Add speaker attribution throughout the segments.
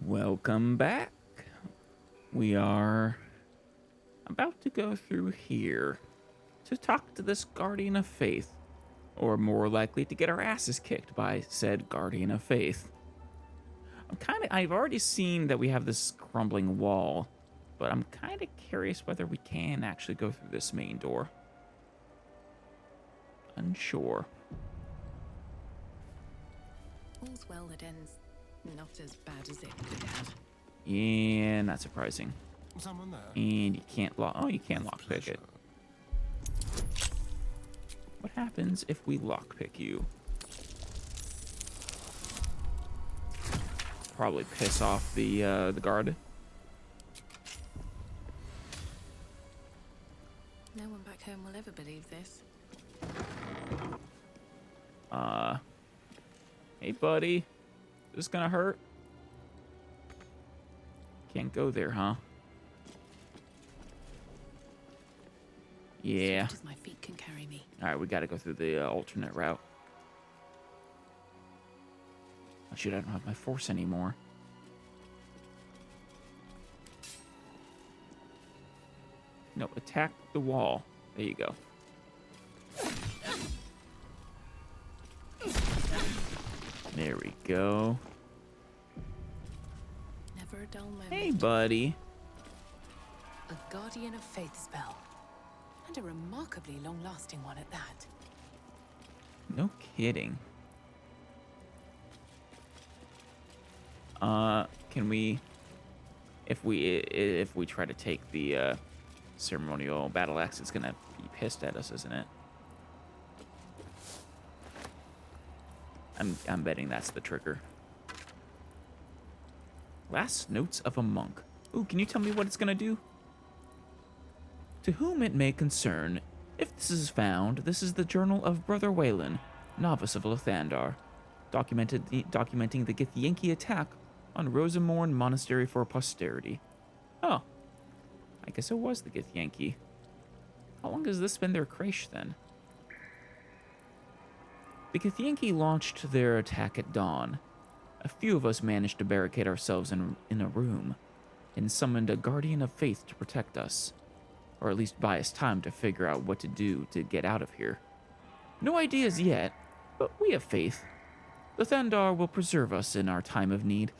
Speaker 1: Welcome back. We are about to go through here to talk to this Guardian of Faith, or more likely to get our asses kicked by said Guardian of Faith. I've already seen that we have this crumbling wall, but I'm kind of curious whether we can actually go through this main door. Unsure.
Speaker 2: All's well that ends not as bad as it could have.
Speaker 1: Yeah, not surprising.
Speaker 3: Someone there?
Speaker 1: And you can't lock. Oh, you can lockpick it. What happens if we lockpick you? Probably piss off the guard.
Speaker 2: No one back home will ever believe this.
Speaker 1: Hey, buddy. Is this gonna hurt? Can't go there, huh? Yeah.
Speaker 2: As fast as my feet can carry me.
Speaker 1: All right, we got to go through the alternate route. Oh, shoot, I don't have my force anymore. No, attack the wall. There you go. There we go.
Speaker 2: Never a dull moment.
Speaker 1: Hey, buddy.
Speaker 2: A Guardian of Faith spell. And a remarkably long-lasting one at that.
Speaker 1: No kidding. Can we, if we try to take the ceremonial battle axe, it's gonna be pissed at us, isn't it? I'm betting that's the trigger. Last notes of a monk. Ooh, can you tell me what it's gonna do? To whom it may concern, if this is found, this is the journal of Brother Wayland, novice of Lathandar, documenting the Githyanki attack on Rosamorn Monastery for posterity. Oh, I guess it was the Githyanki. How long has this been their Creche then? The Githyanki launched their attack at dawn. A few of us managed to barricade ourselves in a room, and summoned a Guardian of Faith to protect us. Or at least buy us time to figure out what to do to get out of here. No ideas yet, but we have faith. Lathandar will preserve us in our time of need.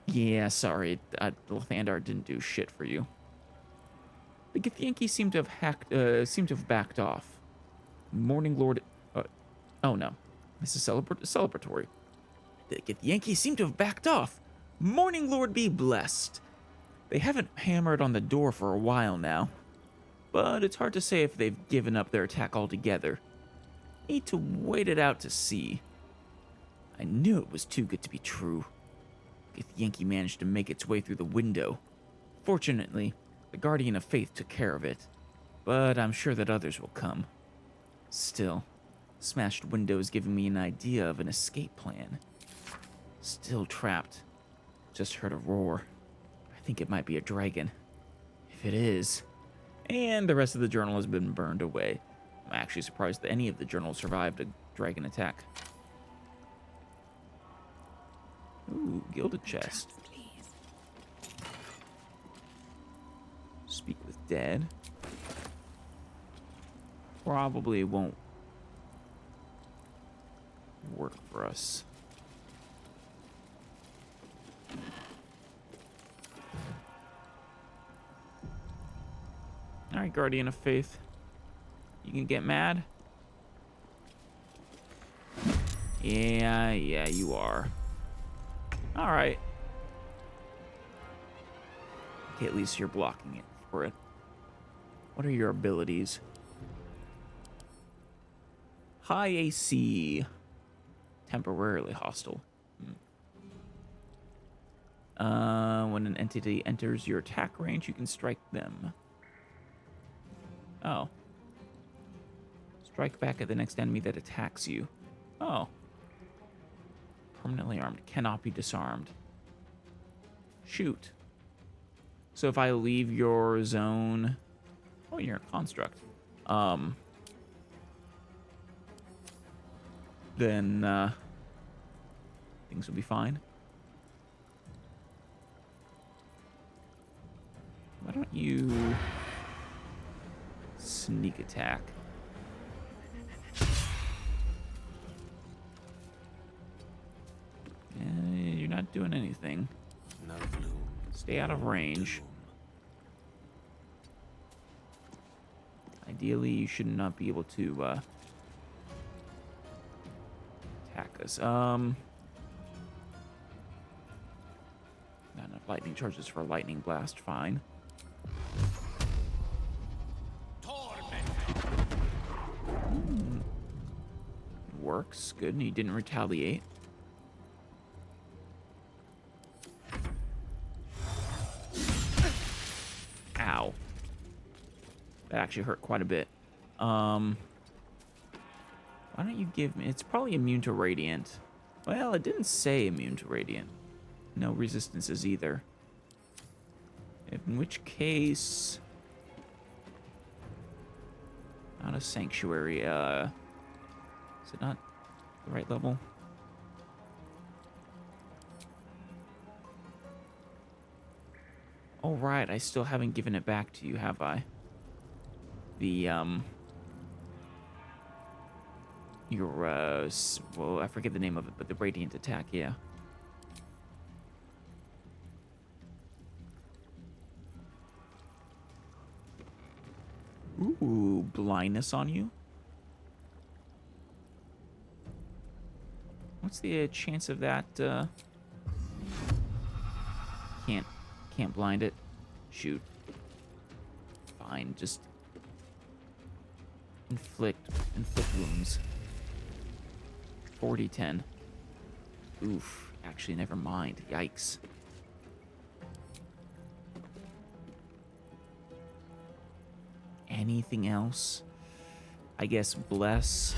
Speaker 1: Yeah, sorry, Lathandar didn't do shit for you. The Githyanki seem to have backed off. Morning Lord... oh no, this is celebratory. The Githyanki seem to have backed off. Morning Lord be blessed. They haven't hammered on the door for a while now, but it's hard to say if they've given up their attack altogether. Need to wait it out to see. I knew it was too good to be true. Githyanki managed to make its way through the window. Fortunately, the Guardian of Faith took care of it, but I'm sure that others will come. Still, smashed windows giving me an idea of an escape plan. Still trapped. Just heard a roar. I think it might be a dragon. If it is. And the rest of the journal has been burned away. I'm actually surprised that any of the journals survived a dragon attack. Ooh, gilded chest.
Speaker 2: Please.
Speaker 1: Speak with dead. Probably won't work for us. Alright, Guardian of Faith. You can get mad? Yeah, you are. Alright. Okay, at least you're blocking it for it. What are your abilities? High AC. Temporarily hostile. When an entity enters your attack range, you can strike them. Oh. Strike back at the next enemy that attacks you. Oh. Permanently armed. Cannot be disarmed. Shoot. So if I leave your zone... Oh, you're a construct. Then, things will be fine. you sneak attack. You're not doing anything.
Speaker 3: No gloom.
Speaker 1: Stay out of range. Ideally, you should not be able to attack us. Not enough lightning charges for a lightning blast. Fine. Works. Good. And he didn't retaliate. Ow. That actually hurt quite a bit. Why don't you give me... It's probably immune to radiant. Well, it didn't say immune to radiant. No resistances either. In which case... Not a sanctuary. Is it not the right level? Oh, right. I still haven't given it back to you, have I? The, your, well, I forget the name of it, but the radiant attack, yeah. Ooh, blindness on you? What's the chance of that, Can't blind it. Shoot. Fine, just... Inflict wounds. 40-10. Oof. Actually, never mind. Yikes. Anything else? I guess bless.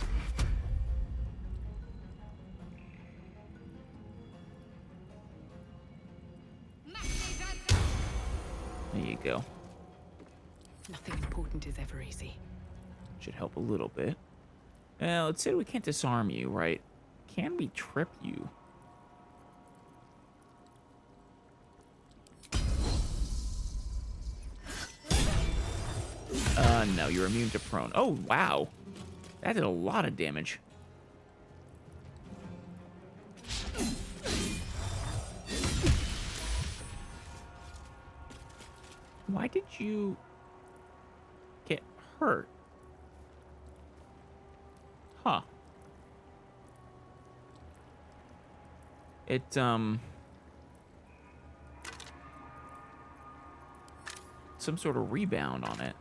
Speaker 1: There you go.
Speaker 2: Nothing important is ever easy.
Speaker 1: Should help a little bit. Let's say we can't disarm you, right? Can we trip you? No, you're immune to prone. Oh, wow. That did a lot of damage. Why did you get hurt? Huh. It, some sort of rebound on it.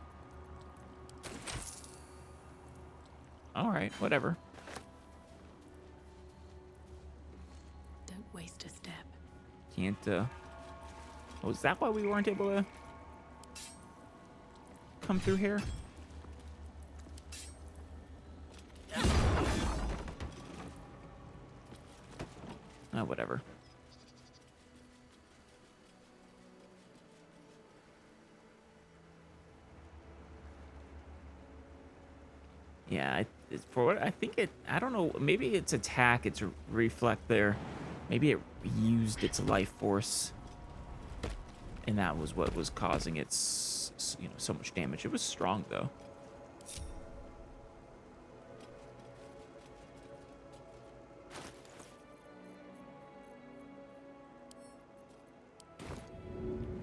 Speaker 1: Alright, whatever.
Speaker 2: Don't waste a step.
Speaker 1: Can't, Oh, is that why we weren't able to come through here? Oh, whatever. Yeah, for what I think it, I don't know, maybe its attack, its reflect there, maybe it used its life force, and that was what was causing its, so much damage. It was strong, though.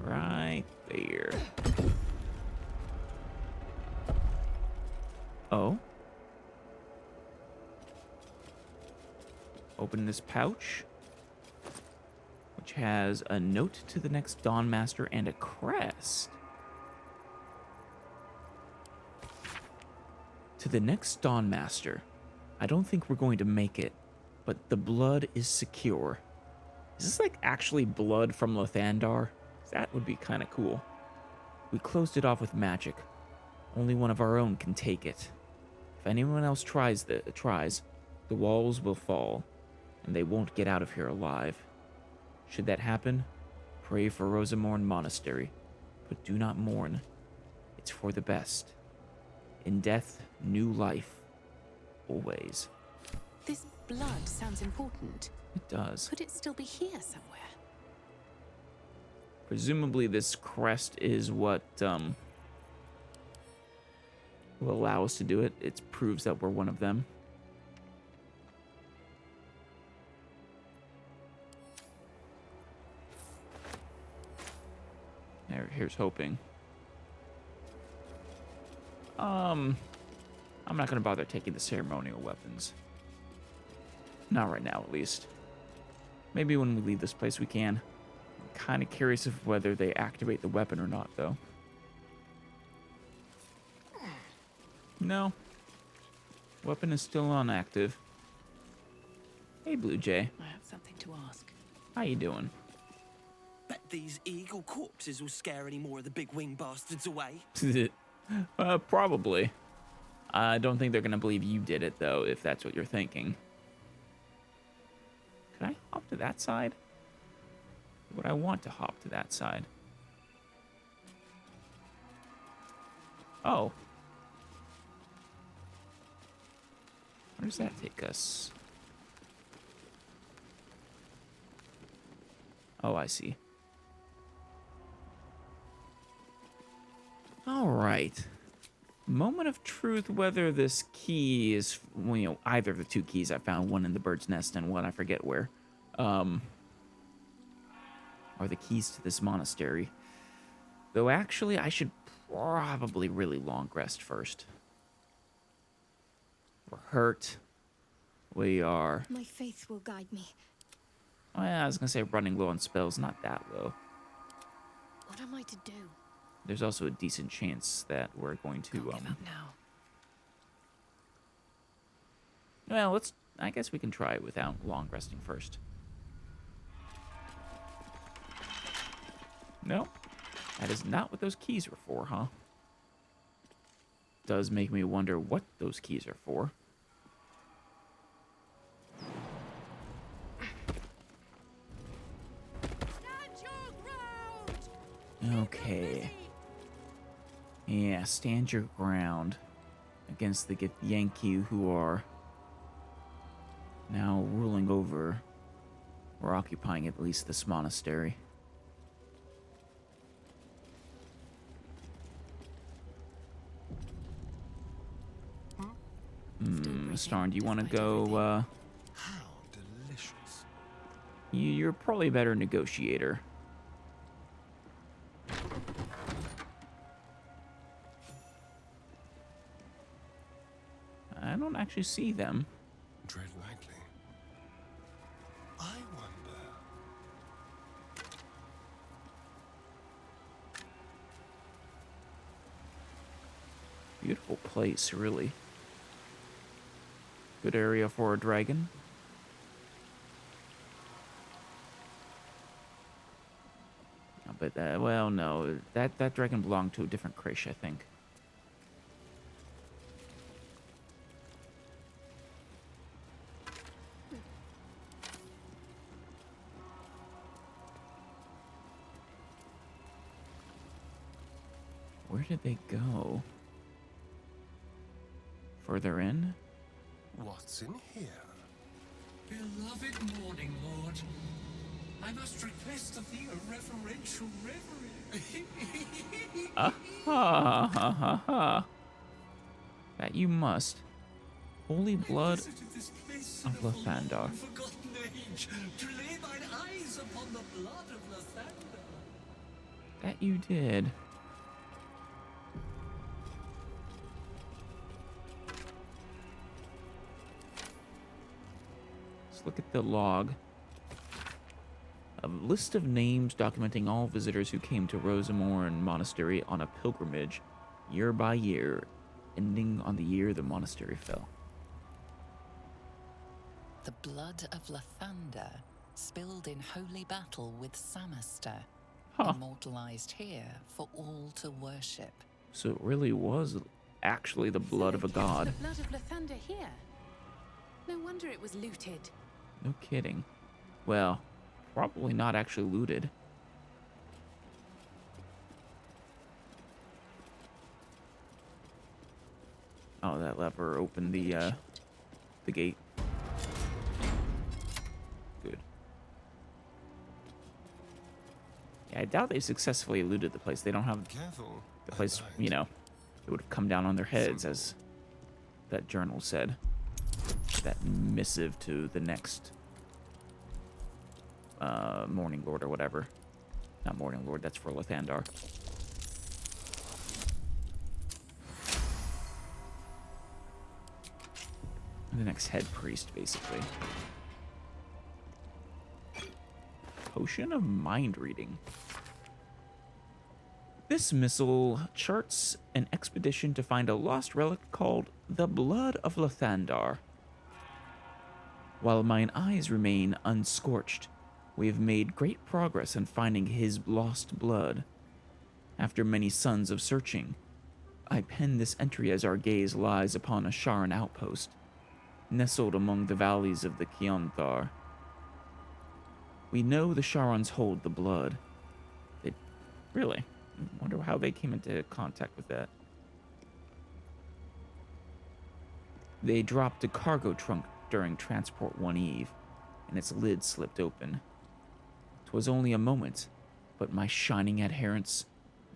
Speaker 1: Right there. Oh. Open this pouch, which has a note to the next Dawn Master and a crest. To the next Dawn Master, I don't think we're going to make it, but the blood is secure. Is this like actually blood from Lathandar? That would be kind of cool. We closed it off with magic. Only one of our own can take it. If anyone else tries, the walls will fall, and they won't get out of here alive. Should that happen, pray for Rosamorn Monastery, but do not mourn. It's for the best. In death, new life. Always.
Speaker 2: This blood sounds important.
Speaker 1: It does.
Speaker 2: Could it still be here somewhere?
Speaker 1: Presumably this crest is what will allow us to do it. It proves that we're one of them. Here's hoping. I'm not gonna bother taking the ceremonial weapons. Not right now, at least. Maybe when we leave this place we can. I'm kind of curious of whether they activate the weapon or not, though. No. Weapon is still inactive. Hey, Blue Jay.
Speaker 2: I have something to ask.
Speaker 1: How you doing?
Speaker 3: Bet these eagle corpses will scare any more of the big wing bastards away.
Speaker 1: Probably. I don't think they're gonna believe you did it, though, if that's what you're thinking. Can I hop to that side? Would I want to hop to that side? Oh. Where does that take us? Oh, I see. All right. Moment of truth, whether this key is, well, you know, either of the two keys I found, one in the bird's nest and one I forget where, are the keys to this monastery. Though actually, I should probably really long rest first. We're hurt. We are...
Speaker 4: My faith will guide me.
Speaker 1: Well, I was gonna say running low on spells, not that low.
Speaker 4: What am I to do?
Speaker 1: There's also a decent chance that we're going to,
Speaker 2: Can't give up now.
Speaker 1: well, I guess we can try it without long resting first. No, that is not what those keys were for, huh? Does make me wonder what those keys are for. Okay. Yeah, stand your ground against the Githyanki, who are now ruling over or occupying at least this monastery. Starn, do you want to go,
Speaker 3: How delicious.
Speaker 1: You're probably a better negotiator. I don't actually see them.
Speaker 5: Tread lightly. I wonder.
Speaker 1: Beautiful place, really. Good area for a dragon. But, well, no. That dragon belonged to a different Creche, I think. Where did they go? Further in?
Speaker 5: What's in here?
Speaker 6: Beloved morning, Lord. I must request of thee a reverential reverie.
Speaker 1: Ha ha ha ha. That you must. Holy blood
Speaker 6: Visited this place
Speaker 1: of
Speaker 6: in a
Speaker 1: Lathander.
Speaker 6: long forgotten age, to lay mine eyes upon the blood of Lathander.
Speaker 1: That you did. Let's look at the log. A list of names documenting all visitors who came to Rosamorn Monastery on a pilgrimage, year by year, ending on the year the monastery fell.
Speaker 7: The blood of Lathander, spilled in holy battle with Samaster,
Speaker 1: Huh.
Speaker 7: immortalized here for all to worship.
Speaker 1: So it really was actually the blood of a god.
Speaker 2: The blood of Lathander here. No wonder it was looted.
Speaker 1: No kidding. Well, probably not actually looted. Oh, that lever opened the gate. Good. I doubt they successfully eluded the place. They don't have
Speaker 5: Careful.
Speaker 1: the place,
Speaker 5: at night.
Speaker 1: you know, it would have come down on their heads, as that journal said. That missive to the next Morning Lord or whatever. Not Morning Lord, that's for Lathandar. The next head priest, basically. Potion of mind reading. This missile charts an expedition to find a lost relic called the Blood of Lathandar. While mine eyes remain unscorched, we have made great progress in finding his lost blood. After many suns of searching, I pen this entry as our gaze lies upon a Sharan outpost, nestled among the valleys of the Kionthar. We know the Sharans hold the blood. Really? I wonder how they came into contact with that. They dropped a cargo trunk during transport one eve, and its lid slipped open. 'Twas only a moment, but my shining adherents,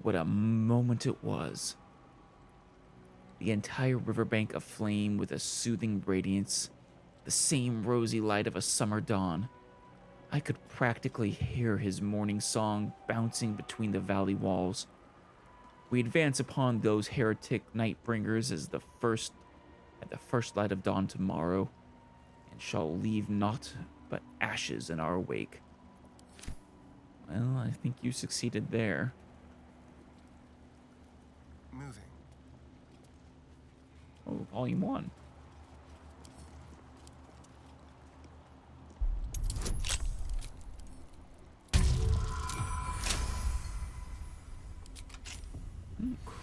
Speaker 1: what a moment it was. The entire riverbank aflame with a soothing radiance, the same rosy light of a summer dawn. I could practically hear his morning song bouncing between the valley walls. We advance upon those heretic nightbringers at the first light of dawn tomorrow, and shall leave naught but ashes in our wake. Well, I think you succeeded there.
Speaker 5: Moving.
Speaker 1: Oh, volume 1.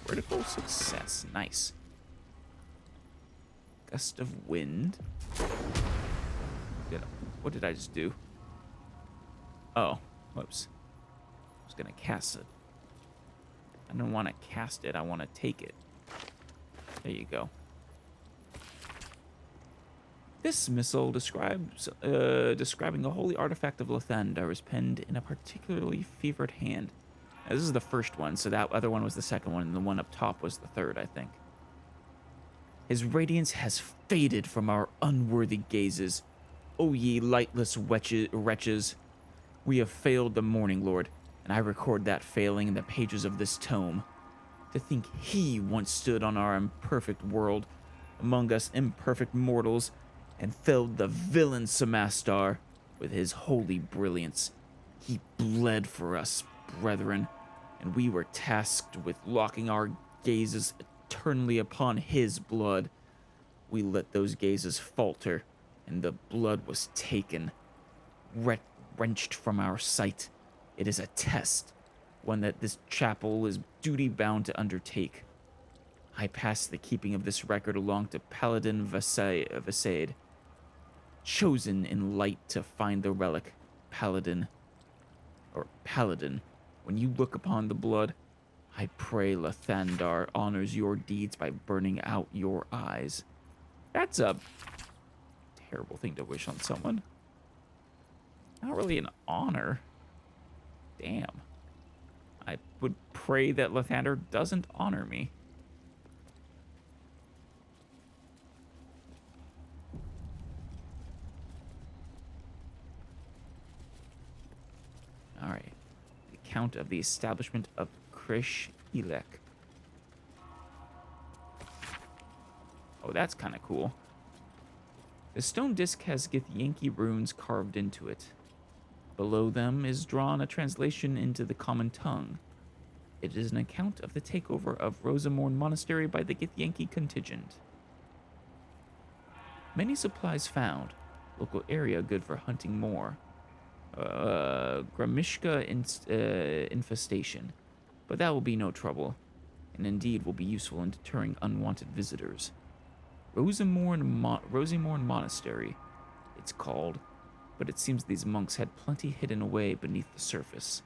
Speaker 1: Critical success. Nice. Gust of wind. What did I just do? Oh, whoops. I was gonna cast it. I don't want to cast it, I want to take it. There you go. This missile describing a holy artifact of Lathandar is penned in a particularly fevered hand. Now, this is the first one, so that other one was the second one, and the one up top was the third, I think. His radiance has faded from our unworthy gazes. O ye lightless wretches, we have failed the Morning Lord, and I record that failing in the pages of this tome. To think he once stood on our imperfect world, among us imperfect mortals, and felled the villain Samastar with his holy brilliance. He bled for us, brethren, and we were tasked with locking our gazes eternally upon his blood. We let those gazes falter, and the blood was taken, wrenched from our sight. It is a test, one that this chapel is duty-bound to undertake. I pass the keeping of this record along to Paladin Vasaid, chosen in light to find the relic. Paladin, when you look upon the blood, I pray Lathandar honors your deeds by burning out your eyes. That's a terrible thing to wish on someone. Not really an honor. Damn. I would pray that Lathandar doesn't honor me. Alright. The account of the establishment of Creche. Oh, that's kind of cool. The stone disc has Githyanki runes carved into it. Below them is drawn a translation into the common tongue. It is an account of the takeover of Rosamorn Monastery by the Githyanki contingent. Many supplies found. Local area good for hunting more. Gramishka infestation. But that will be no trouble, and indeed will be useful in deterring unwanted visitors. Rosamorn Monastery, it's called, but it seems these monks had plenty hidden away beneath the surface.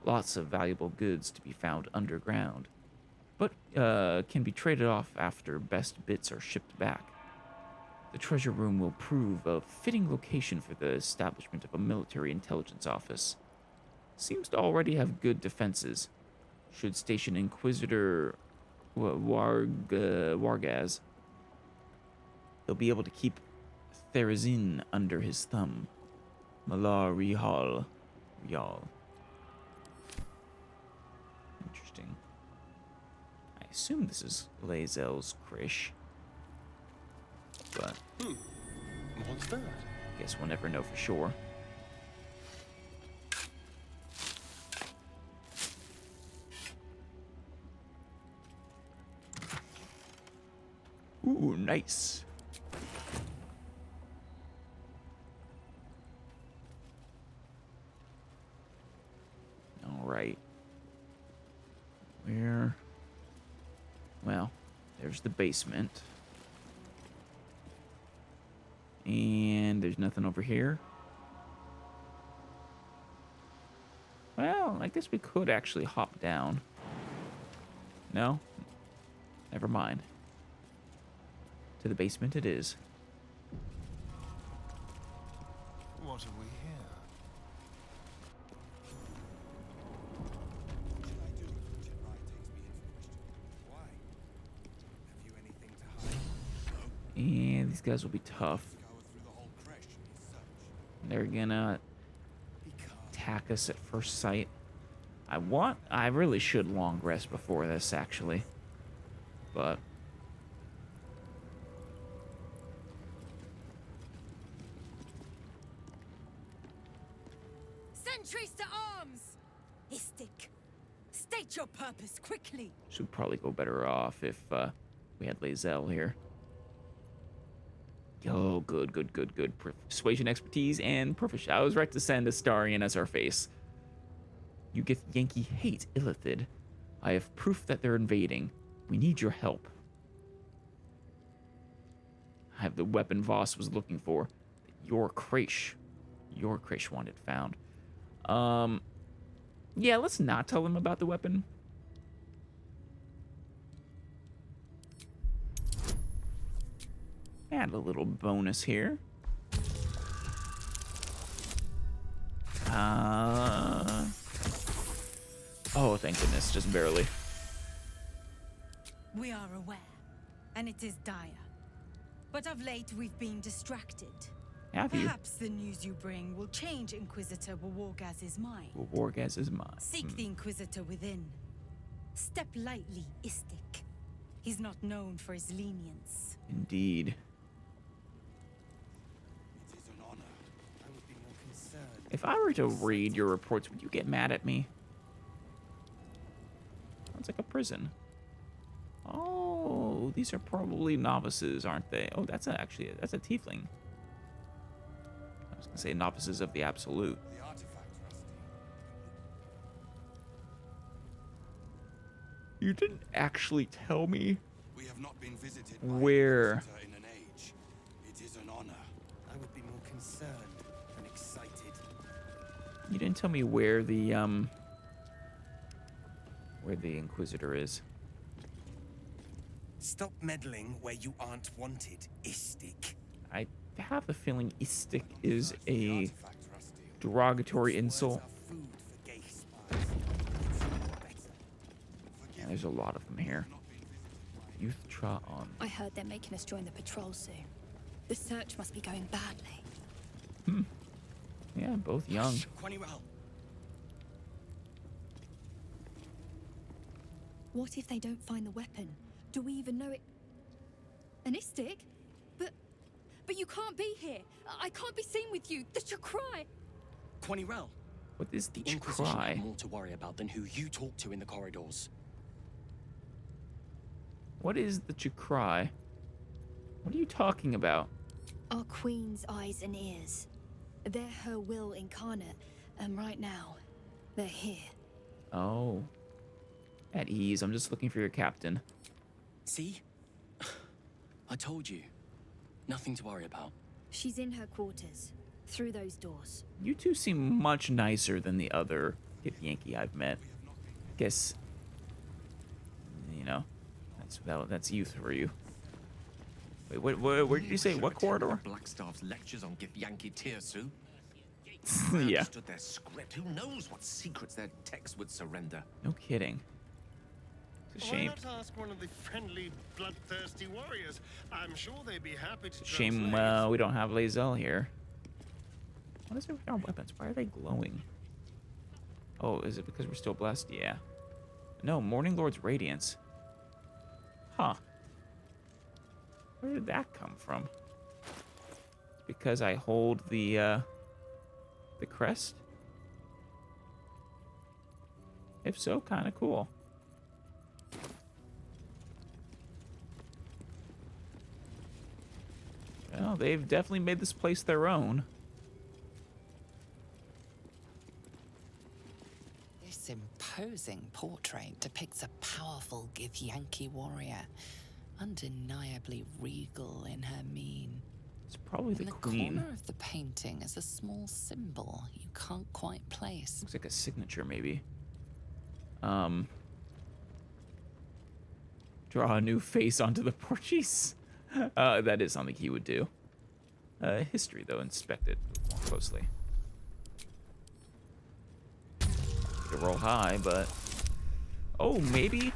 Speaker 1: Lots of valuable goods to be found underground, but can be traded off after best bits are shipped back. The treasure room will prove a fitting location for the establishment of a military intelligence office. seems to already have good defenses. Should station Inquisitor Wargaz. He'll be able to keep Therazin under his thumb. Malar Rihal. Rial. Interesting. I assume this is Lae'zel's Creche. But
Speaker 5: What's that?
Speaker 1: guess we'll never know for sure. Ooh, nice. All right. Where? Well, there's the basement. And there's nothing over here. Well, I guess we could actually hop down. No? Never mind. To the basement it is.
Speaker 5: What have we here?
Speaker 1: And these guys will be tough. They're gonna attack us at first sight. I really should long rest before this, actually. But
Speaker 2: Sentries to arms! Istik, state your purpose quickly.
Speaker 1: should probably go better off if we had Lae'zel here. Oh, good. Persuasion, expertise, and proficiency. I was right to send Astarion as our face. You Githyanki hate Illithid. I have proof that they're invading. We need your help. I have the weapon Voss was looking for. Your Creche wanted found. Yeah, let's not tell him about the weapon. Add a little bonus here. Oh, thank goodness, just barely.
Speaker 8: We are aware, and it is dire. But of late, we've been distracted.
Speaker 1: Have you?
Speaker 8: Perhaps the news you bring will change Inquisitor Wargaz's mind.
Speaker 1: Well, Wargaz is mine.
Speaker 8: Seek the Inquisitor within. Step lightly, Istik. He's not known for his lenience.
Speaker 1: Indeed.
Speaker 3: It is an honor. I would be more concerned.
Speaker 1: If I were to read your reports, would you get mad at me? Sounds like a prison. Oh, these are probably novices, aren't they? Oh, that's actually a tiefling. I was gonna say novices of the absolute.
Speaker 5: The artifact, Rusty.
Speaker 1: You didn't actually tell me
Speaker 5: We have not been visited by
Speaker 1: where.
Speaker 5: an Inquisitor in an age. It is an honor.
Speaker 3: I would be more concerned than excited.
Speaker 1: You didn't tell me where the Inquisitor is.
Speaker 3: Stop meddling where you aren't wanted, Istik.
Speaker 1: I have a feeling Istik is
Speaker 5: The
Speaker 1: a
Speaker 5: artifact, Rusty.
Speaker 1: derogatory insult.
Speaker 3: Words are food for gay spies. Better.
Speaker 1: There's a lot of them here. Youth trot on.
Speaker 4: I heard they're making us join the patrol soon. The search must be going badly.
Speaker 1: Yeah, both young.
Speaker 3: Quaniral.
Speaker 4: What if they don't find the weapon? Do we even know it? An Istik? But you can't be here. I can't be seen with you. The Chakrai.
Speaker 3: Quaniral.
Speaker 1: What is the
Speaker 9: Inquisition have
Speaker 1: cry?
Speaker 9: more to worry about than who you talk to in the corridors.
Speaker 1: What is the Chakrai? What are you talking about?
Speaker 4: Our queen's eyes and ears. They're her will incarnate. And right now, they're here.
Speaker 1: Oh. At ease. I'm just looking for your captain.
Speaker 9: See? I told you. Nothing to worry about.
Speaker 4: She's in her quarters. Through those doors.
Speaker 1: You two seem much nicer than the other Githyanki I've met. Guess, you know, that's youth for you. Wait, where did you say? What corridor?
Speaker 6: Blackstaff's lectures on Githyanki Tirsu.
Speaker 10: If I
Speaker 1: Yeah.
Speaker 10: understood their script, who knows what secrets their text would surrender.
Speaker 1: No kidding. It's a shame.
Speaker 11: Why not ask one of the friendly, bloodthirsty warriors? I'm sure they'd be happy to
Speaker 1: Shame
Speaker 11: translate.
Speaker 1: we don't have Lae'zel here. What is it with our weapons? Why are they glowing? Oh, is it because we're still blessed? Yeah. No, Morning Lord's Radiance. Huh. Where did that come from? Because I hold the crest? If so, kind of cool. Well, they've definitely made this place their own.
Speaker 7: This imposing portrait depicts a powerful Githyanki warrior, undeniably regal in her mien.
Speaker 1: It's probably the
Speaker 7: In the
Speaker 1: queen.
Speaker 7: corner of the painting is a small symbol you can't quite place.
Speaker 1: Looks like a signature, maybe. Draw a new face onto the Portuguese. That is something he would do. History, though, inspect it more closely. To roll high, but... Oh, maybe?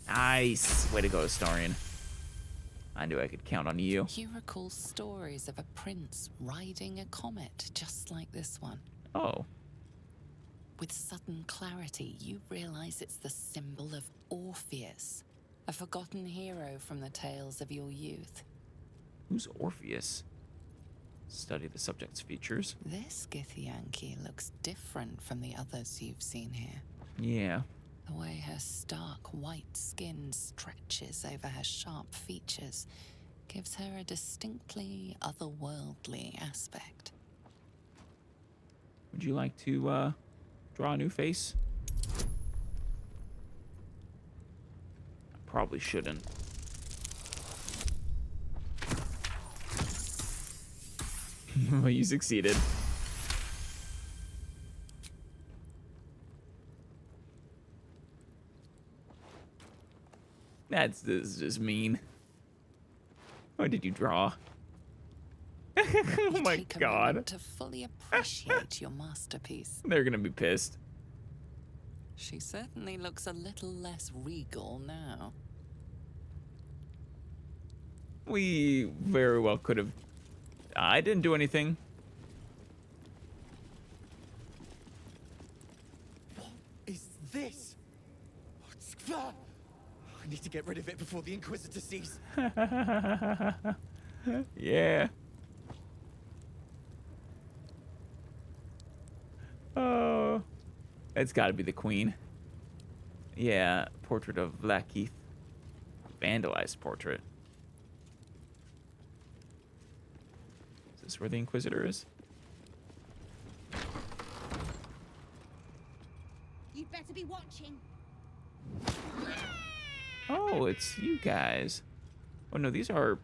Speaker 1: Nice! Way to go, Astarion. I knew I could count on you.
Speaker 7: You recall stories of a prince riding a comet just like this one.
Speaker 1: Oh.
Speaker 7: With sudden clarity, you realize it's the symbol of Orpheus, a forgotten hero from the tales of your youth.
Speaker 1: Who's Orpheus? Study the subject's features.
Speaker 7: This Githyanki looks different from the others you've seen here.
Speaker 1: Yeah.
Speaker 7: The way her stark white skin stretches over her sharp features gives her a distinctly otherworldly aspect.
Speaker 1: Would you like to draw a new face? I probably shouldn't. Well, you succeeded. This is just mean. What did you draw? Oh my
Speaker 7: Take a
Speaker 1: god.
Speaker 7: moment to fully appreciate your masterpiece.
Speaker 1: They're gonna be pissed.
Speaker 7: She certainly looks a little less regal now.
Speaker 1: We very well could have. I didn't do anything.
Speaker 9: What is this? I need to get rid of it before the Inquisitor sees.
Speaker 1: Yeah. Oh. It's gotta be the queen. Yeah, portrait of Lakeith. Vandalized portrait. Is this where the Inquisitor is?
Speaker 12: You'd better be watching.
Speaker 1: Oh, it's you guys. Oh no, these are...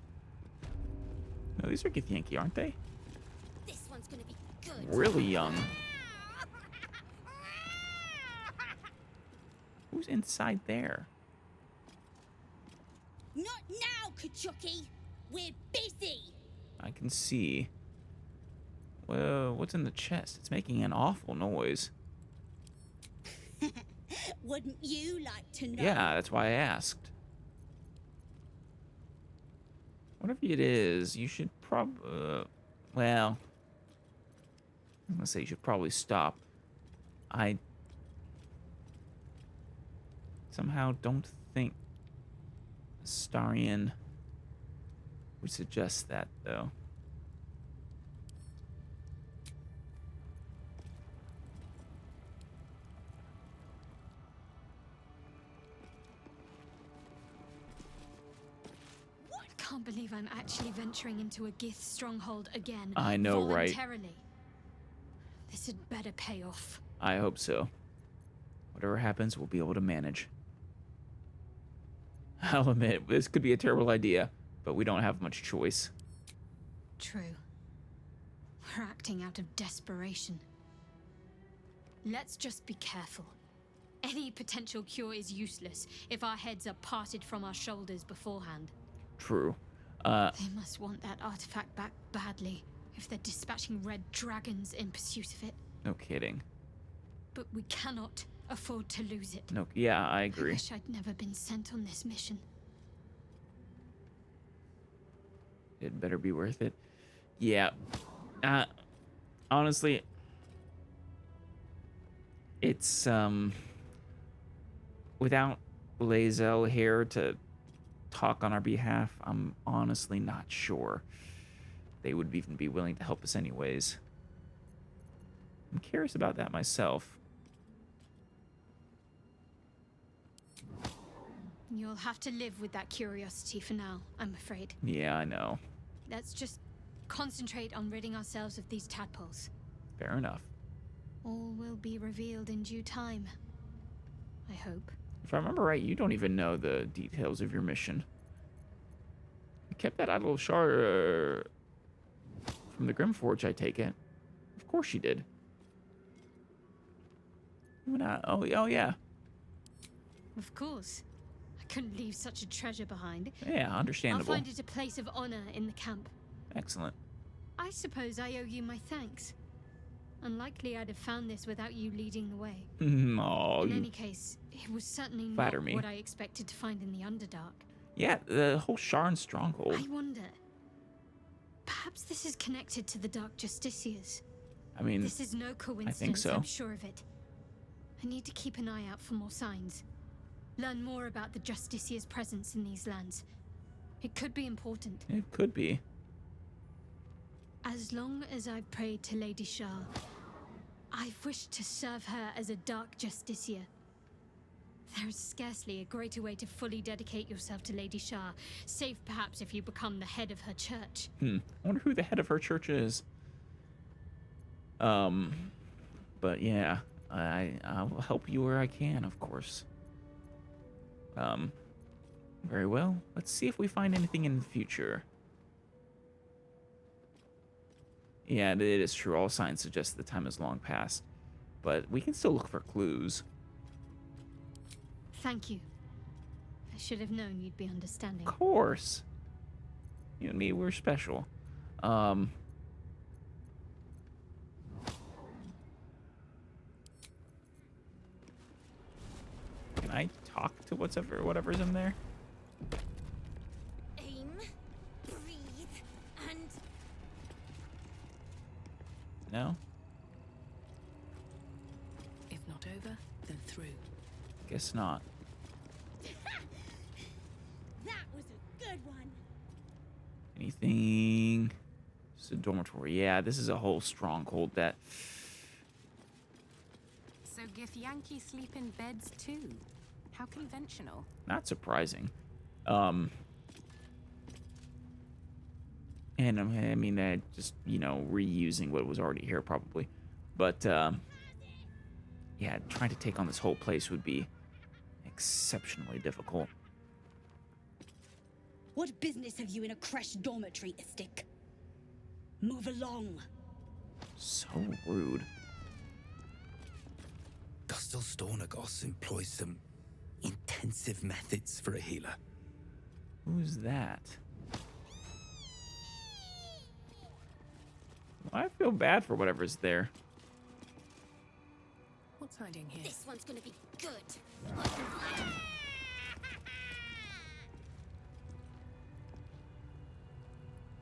Speaker 1: No, these are Githyanki, aren't they?
Speaker 12: This one's gonna be good.
Speaker 1: Really young. Who's inside there?
Speaker 12: Not now, Kachuki. We're busy.
Speaker 1: I can see. Well, what's in the chest? It's making an awful noise.
Speaker 12: Wouldn't you like to know?
Speaker 1: Yeah, that's why I asked. Whatever it is, you should well, I'm gonna say you should probably stop. I somehow don't think Astarion would suggest that, though.
Speaker 4: Can't believe I'm actually venturing into a Gith stronghold again.
Speaker 1: I know, right?
Speaker 4: Voluntarily. This had better pay off.
Speaker 1: I hope so. Whatever happens, we'll be able to manage. I'll admit, this could be a terrible idea, but we don't have much choice.
Speaker 4: True. We're acting out of desperation. Let's just be careful. Any potential cure is useless if our heads are parted from our shoulders beforehand.
Speaker 1: True.
Speaker 4: They must want that artifact back badly. if they're dispatching red dragons in pursuit of it.
Speaker 1: No kidding.
Speaker 4: But we cannot afford to lose it.
Speaker 1: No, yeah, I
Speaker 4: I
Speaker 1: agree.
Speaker 4: wish I'd never been sent on this mission.
Speaker 1: It better be worth it. Yeah. Honestly, it's without Lae'zel here to talk on our behalf, I'm honestly not sure they would even be willing to help us anyways. I'm curious about that myself.
Speaker 4: You'll have to live with that curiosity for now, I'm afraid.
Speaker 1: Yeah, I know.
Speaker 4: Let's just concentrate on ridding ourselves of these tadpoles.
Speaker 1: Fair enough.
Speaker 4: All will be revealed in due time. I hope.
Speaker 1: If I remember right, you don't even know the details of your mission. You kept that idol shard from the Grimforge, I take it. Of course you did. Oh, yeah.
Speaker 4: Of course. I couldn't leave such a treasure behind.
Speaker 1: Yeah, understandable.
Speaker 4: I'll find it a place of honor in the camp.
Speaker 1: Excellent.
Speaker 4: I suppose I owe you my thanks. Unlikely I'd have found this without you leading the way.
Speaker 1: Oh,
Speaker 4: in any case, it was certainly
Speaker 1: flatter
Speaker 4: not
Speaker 1: me.
Speaker 4: what I expected to find in the Underdark.
Speaker 1: Yeah, the whole Sharn stronghold.
Speaker 4: I wonder. Perhaps this is connected to the Dark Justiciars.
Speaker 1: I mean,
Speaker 4: this is no coincidence,
Speaker 1: I think so.
Speaker 4: I'm sure of it. I need to keep an eye out for more signs. Learn more about the Justiciars' presence in these lands. It could be important.
Speaker 1: It could be.
Speaker 4: As long as I've prayed to Lady Shah, I've wished to serve her as a Dark Justiciar. There is scarcely a greater way to fully dedicate yourself to Lady Shah, save perhaps if you become the head of her church.
Speaker 1: I wonder who the head of her church is. But yeah, I'll help you where I can, of course. Very well. Let's see if we find anything in the future. Yeah, it is true. All signs suggest the time has long passed. But we can still look for clues.
Speaker 4: Thank you. I should have known you'd be understanding.
Speaker 1: Of course. You and me, we're special. Can I talk to whatever's in there?
Speaker 12: Aim, breathe, and...
Speaker 1: No?
Speaker 2: If not over, then through.
Speaker 1: Guess not.
Speaker 12: That was a good one.
Speaker 1: Anything? It's a dormitory. Yeah, this is a whole stronghold that...
Speaker 2: So Githyanki sleep in beds too? How conventional.
Speaker 1: Not surprising. And I mean, just, reusing what was already here probably. But, yeah, trying to take on this whole place would be exceptionally difficult.
Speaker 12: What business have you in a Creche dormitory, Istik? Move along.
Speaker 1: So rude.
Speaker 10: Gustel Stornagos employs some intensive methods for a healer.
Speaker 1: Who's that? Well, I feel bad for whatever's there.
Speaker 2: What's hiding here?
Speaker 12: This one's gonna be good.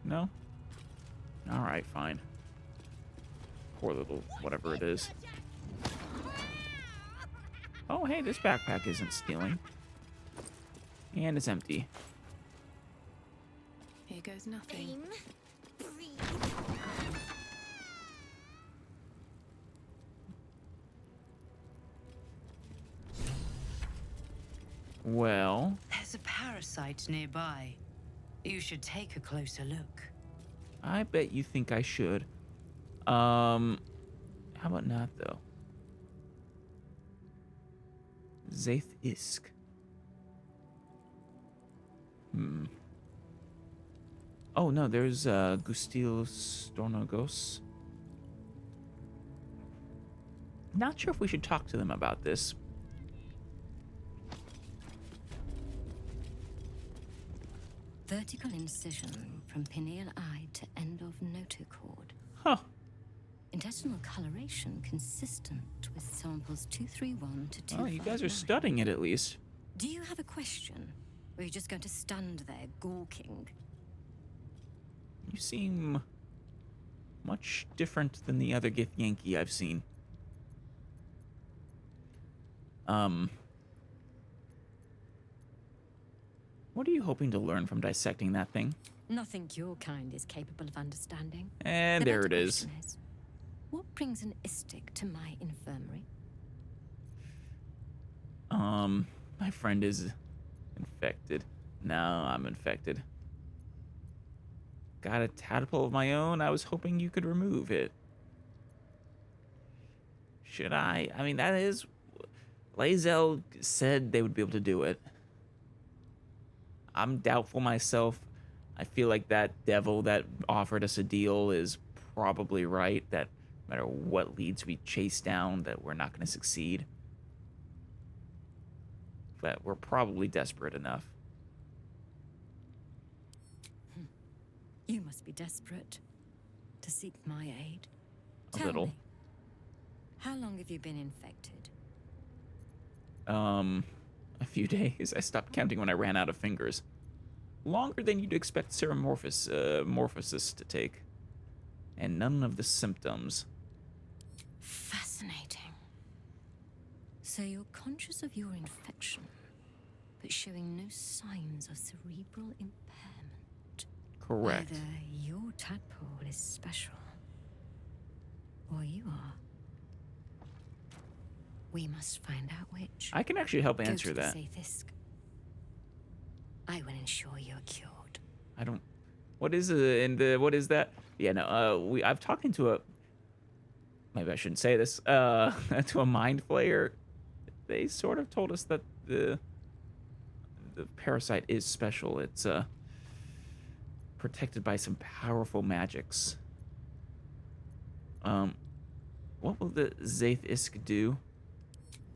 Speaker 1: No? Alright, fine. Poor little whatever it is. Oh, hey, this backpack isn't stealing. And it's empty.
Speaker 2: Here goes nothing.
Speaker 12: Aim, breathe.
Speaker 1: Well...
Speaker 13: There's a parasite nearby. You should take a closer look.
Speaker 1: I bet you think I should. How about not, though? Zaith Isk. Oh, no, there's Gustil Stornagos. Not sure if we should talk to them about this.
Speaker 13: The
Speaker 14: Vertical incision from pineal eye to end of notochord.
Speaker 1: Huh.
Speaker 14: Intestinal coloration consistent with samples 231 to 259.
Speaker 1: Oh, you guys are studying it at least.
Speaker 14: Do you have a question? Or are you just going to stand there gawking?
Speaker 1: You seem much different than the other Githyanki I've seen. What are you hoping to learn from dissecting that thing?
Speaker 14: Nothing your kind is capable of understanding.
Speaker 1: And
Speaker 14: The
Speaker 1: there
Speaker 14: better
Speaker 1: it is.
Speaker 14: question is, what brings an istic to my infirmary?
Speaker 1: My friend is infected. No, I'm infected. Got a tadpole of my own. I was hoping you could remove it. Should I? I mean, that is... Lae'zel said they would be able to do it. I'm doubtful myself. I feel like that devil that offered us a deal is probably right. That no matter what leads we chase down, that we're not going to succeed. But we're probably desperate enough.
Speaker 14: You must be desperate to seek my aid.
Speaker 1: A
Speaker 14: Tell
Speaker 1: little.
Speaker 14: me, how long have you been infected?
Speaker 1: A few days. I stopped counting when I ran out of fingers. Longer than you'd expect morphosis to take. And none of the symptoms.
Speaker 14: Fascinating. So you're conscious of your infection, but showing no signs of cerebral impairment.
Speaker 1: Correct.
Speaker 14: Either your tadpole is special, or you are. We must find out which.
Speaker 1: I can actually help
Speaker 14: Go
Speaker 1: answer
Speaker 14: to the
Speaker 1: that.
Speaker 14: Zaithisk. I will ensure you're cured.
Speaker 1: I don't... What is it? And what is that? Yeah, no, I've talked to a... Maybe I shouldn't say this. To a mind flayer. They sort of told us that the parasite is special. It's protected by some powerful magics. What will the Zaithisk do?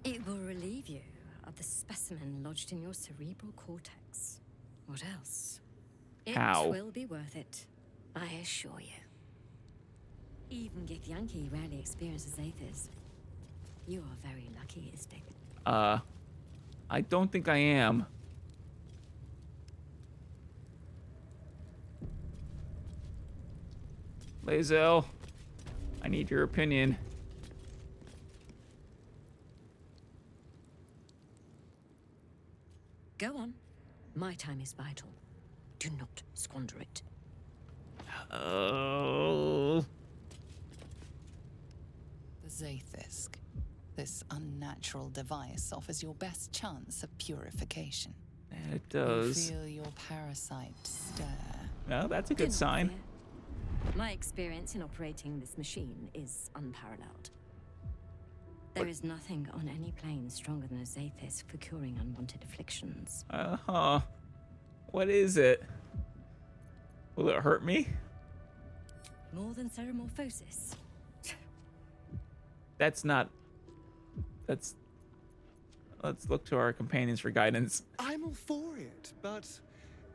Speaker 14: It will relieve you of the specimen lodged in your cerebral cortex. What else?
Speaker 1: How?
Speaker 14: It will be worth it, I assure you. Even Githyanki rarely experiences Zaithis. You are very lucky, Istik.
Speaker 1: I don't think I am. Lae'zel, I need your opinion.
Speaker 14: Go on. My time is vital. Do not squander it.
Speaker 1: Oh.
Speaker 7: The Zaithisk. This unnatural device offers your best chance of purification.
Speaker 1: It does.
Speaker 7: You feel your parasite stir.
Speaker 1: No, that's a
Speaker 14: Do
Speaker 1: good
Speaker 14: not
Speaker 1: sign.
Speaker 14: fear. My experience in operating this machine is unparalleled. There is nothing on any plane stronger than a Zaithis for curing unwanted afflictions.
Speaker 1: Uh-huh. What is it? Will it hurt me?
Speaker 14: More than ceremorphosis.
Speaker 1: That's not... That's... Let's look to our companions for guidance.
Speaker 11: I'm all for it, but...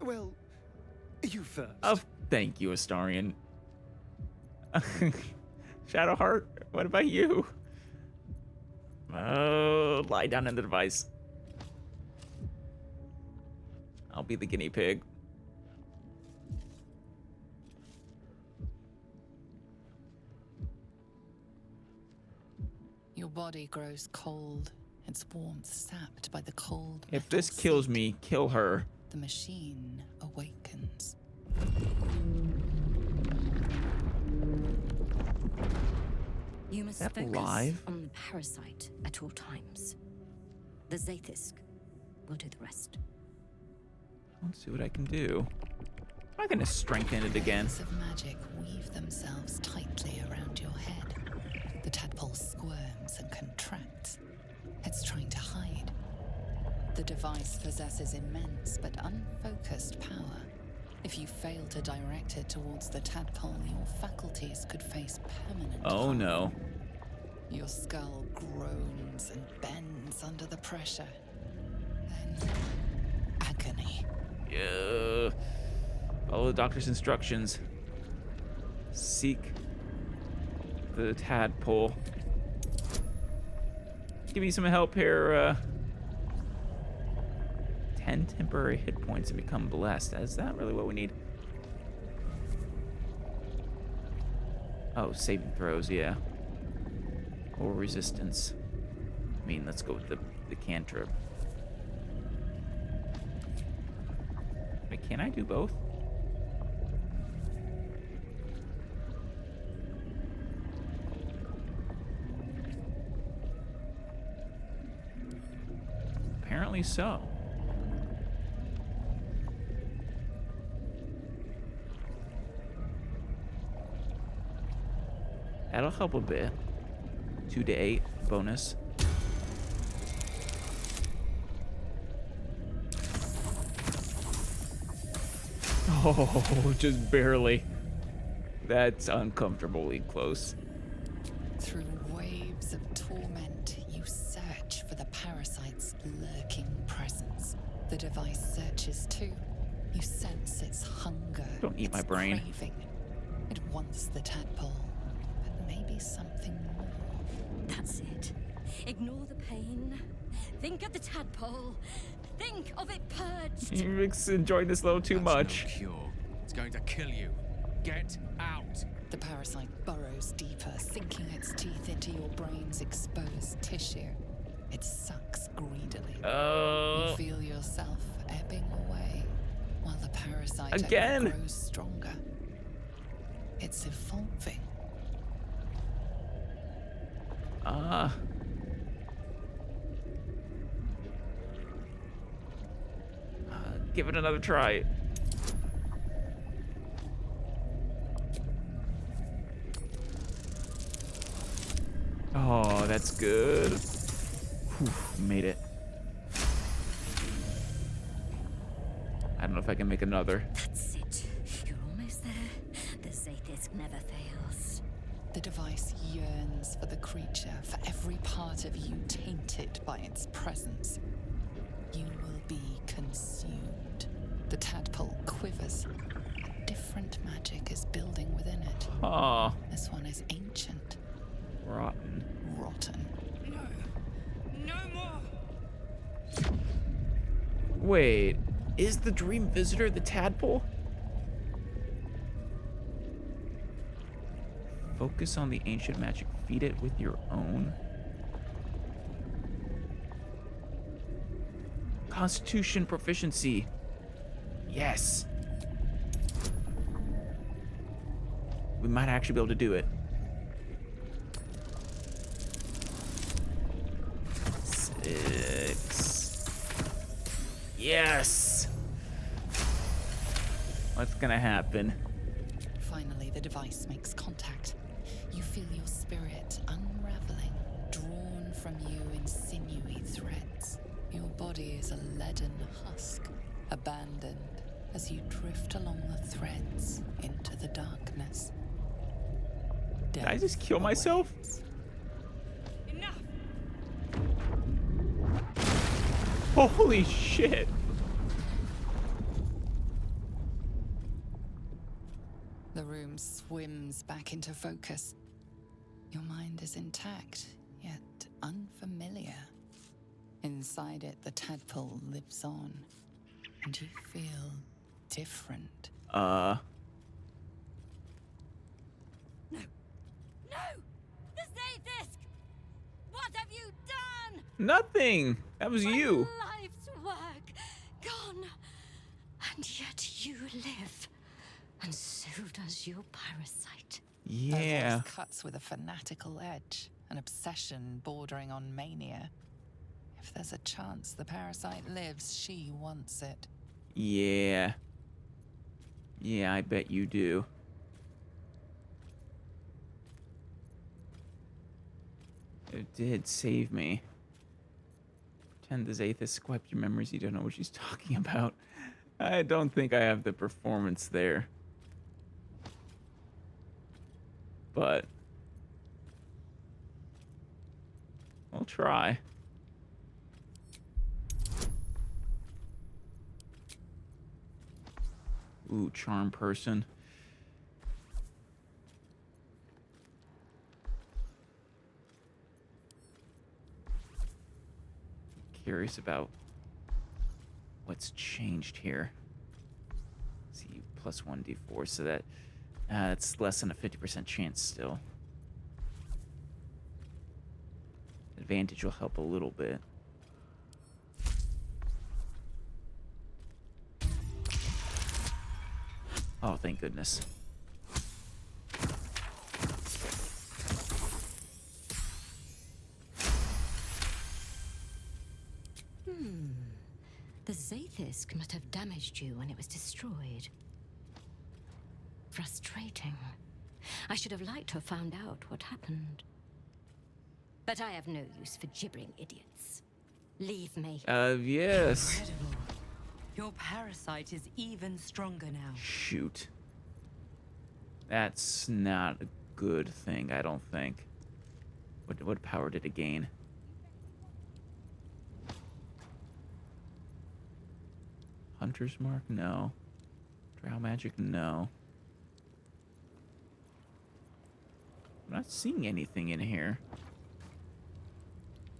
Speaker 11: Well, you first.
Speaker 1: Oh, thank you, Astarion. Shadowheart, what about you? Oh, lie down in the device. I'll be the guinea pig.
Speaker 7: Your body grows cold, its warmth sapped by the cold.
Speaker 1: If this kills me, kill her.
Speaker 7: The machine awakens.
Speaker 14: You must
Speaker 1: Is that
Speaker 14: focus
Speaker 1: live?
Speaker 14: on the parasite at all times. The Zaithisk will do the rest.
Speaker 1: Let's see what I can do. Am I gonna strengthen it again?
Speaker 7: Threads of magic weave themselves tightly around your head. The tadpole squirms and contracts. It's trying to hide. The device possesses immense but unfocused power. If you fail to direct it towards the tadpole, your faculties could face permanent
Speaker 1: Oh
Speaker 7: harm.
Speaker 1: no.
Speaker 7: Your skull groans and bends under the pressure. Then agony.
Speaker 1: Follow the doctor's instructions. Seek the tadpole. Give me some help here. 10 temporary hit points and become blessed. Is that really what we need? Oh, saving throws, yeah. Or resistance. I mean, let's go with the cantrip. Wait, can I do both? Apparently so. That'll help a bit. 2 to 8 bonus. Oh, just barely. That's uncomfortably close.
Speaker 7: Through waves of torment, you search for the parasite's lurking presence. The device searches too. You sense its hunger.
Speaker 1: Don't eat
Speaker 7: its
Speaker 1: my brain.
Speaker 7: Craving. It wants the tadpole, but maybe something more.
Speaker 14: That's it. Ignore the pain. Think of the tadpole. Think of it purged.
Speaker 1: You're enjoying this a little too much.
Speaker 6: No cure. It's going to kill you. Get out.
Speaker 7: The parasite burrows deeper, sinking its teeth into your brain's exposed tissue. It sucks greedily. You feel yourself ebbing away, while the parasite
Speaker 1: Again?
Speaker 7: grows stronger. It's evolving.
Speaker 1: Give it another try. Oh, that's good. Whew, made it. I don't know if I can make another.
Speaker 14: That's it. You're almost there. The Zathis never fails.
Speaker 7: The device yearns for the creature, for every part of you tainted by its presence. You will be consumed. The tadpole quivers. A different magic is building within it.
Speaker 1: Aw.
Speaker 7: This one is ancient.
Speaker 1: Rotten.
Speaker 7: Rotten.
Speaker 12: No more!
Speaker 1: Wait, is the dream visitor the tadpole? Focus on the ancient magic. Feed it with your own. Constitution proficiency. Yes. We might actually be able to do it. 6. Yes. What's gonna happen?
Speaker 7: Finally, the device makes contact. You feel your spirit unraveling, drawn from you in sinewy threads. Your body is a leaden husk, abandoned as you drift along the threads into the darkness.
Speaker 1: Did I just kill myself?
Speaker 12: Enough!
Speaker 1: Holy shit.
Speaker 7: The room swims back into focus. Your mind is intact, yet unfamiliar. Inside it, the tadpole lives on, and you feel different.
Speaker 14: No! The Zathis! What have you done?
Speaker 1: Nothing. That was you.
Speaker 14: My life's work gone. And yet you live. And so does your parasite.
Speaker 1: Yeah.
Speaker 7: Her voice cuts with a fanatical edge, an obsession bordering on mania. If there's a chance the parasite lives, she wants it.
Speaker 1: Yeah. Yeah, I bet you do. It did save me. Pretend the Zathis swipe your memories. You don't know what she's talking about. I don't think I have the performance there. But I'll try. Ooh, charm person. Curious about what's changed here. See, plus 1d4, so that's less than a 50% chance still. Advantage will help a little bit. Oh, thank goodness.
Speaker 14: The Zaithis must have damaged you when it was destroyed. Frustrating. I should have liked to have found out what happened. But I have no use for gibbering idiots. Leave me.
Speaker 1: Yes.
Speaker 13: Incredible. Your parasite is even stronger now.
Speaker 1: Shoot. That's not a good thing, I don't think. What power did it gain? Hunter's Mark? No. Drow Magic? No. I'm not seeing anything in here.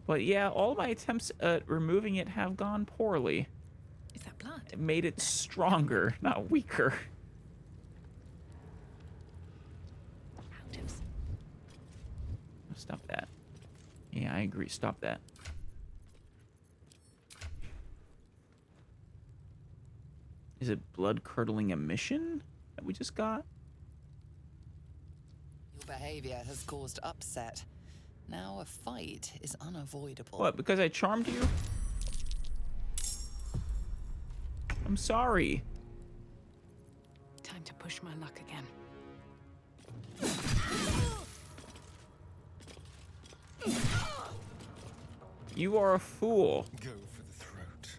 Speaker 1: But yeah, all my attempts at removing it have gone poorly.
Speaker 2: Is that blood?
Speaker 1: It made it stronger, not weaker. Stop that. Yeah, I agree. Stop that. Is it blood-curdling emission that we just got?
Speaker 7: Your behavior has caused upset. Now a fight is unavoidable.
Speaker 1: What, because I charmed you? I'm sorry.
Speaker 2: Time to push my luck again.
Speaker 1: You are a fool.
Speaker 5: Go for the throat.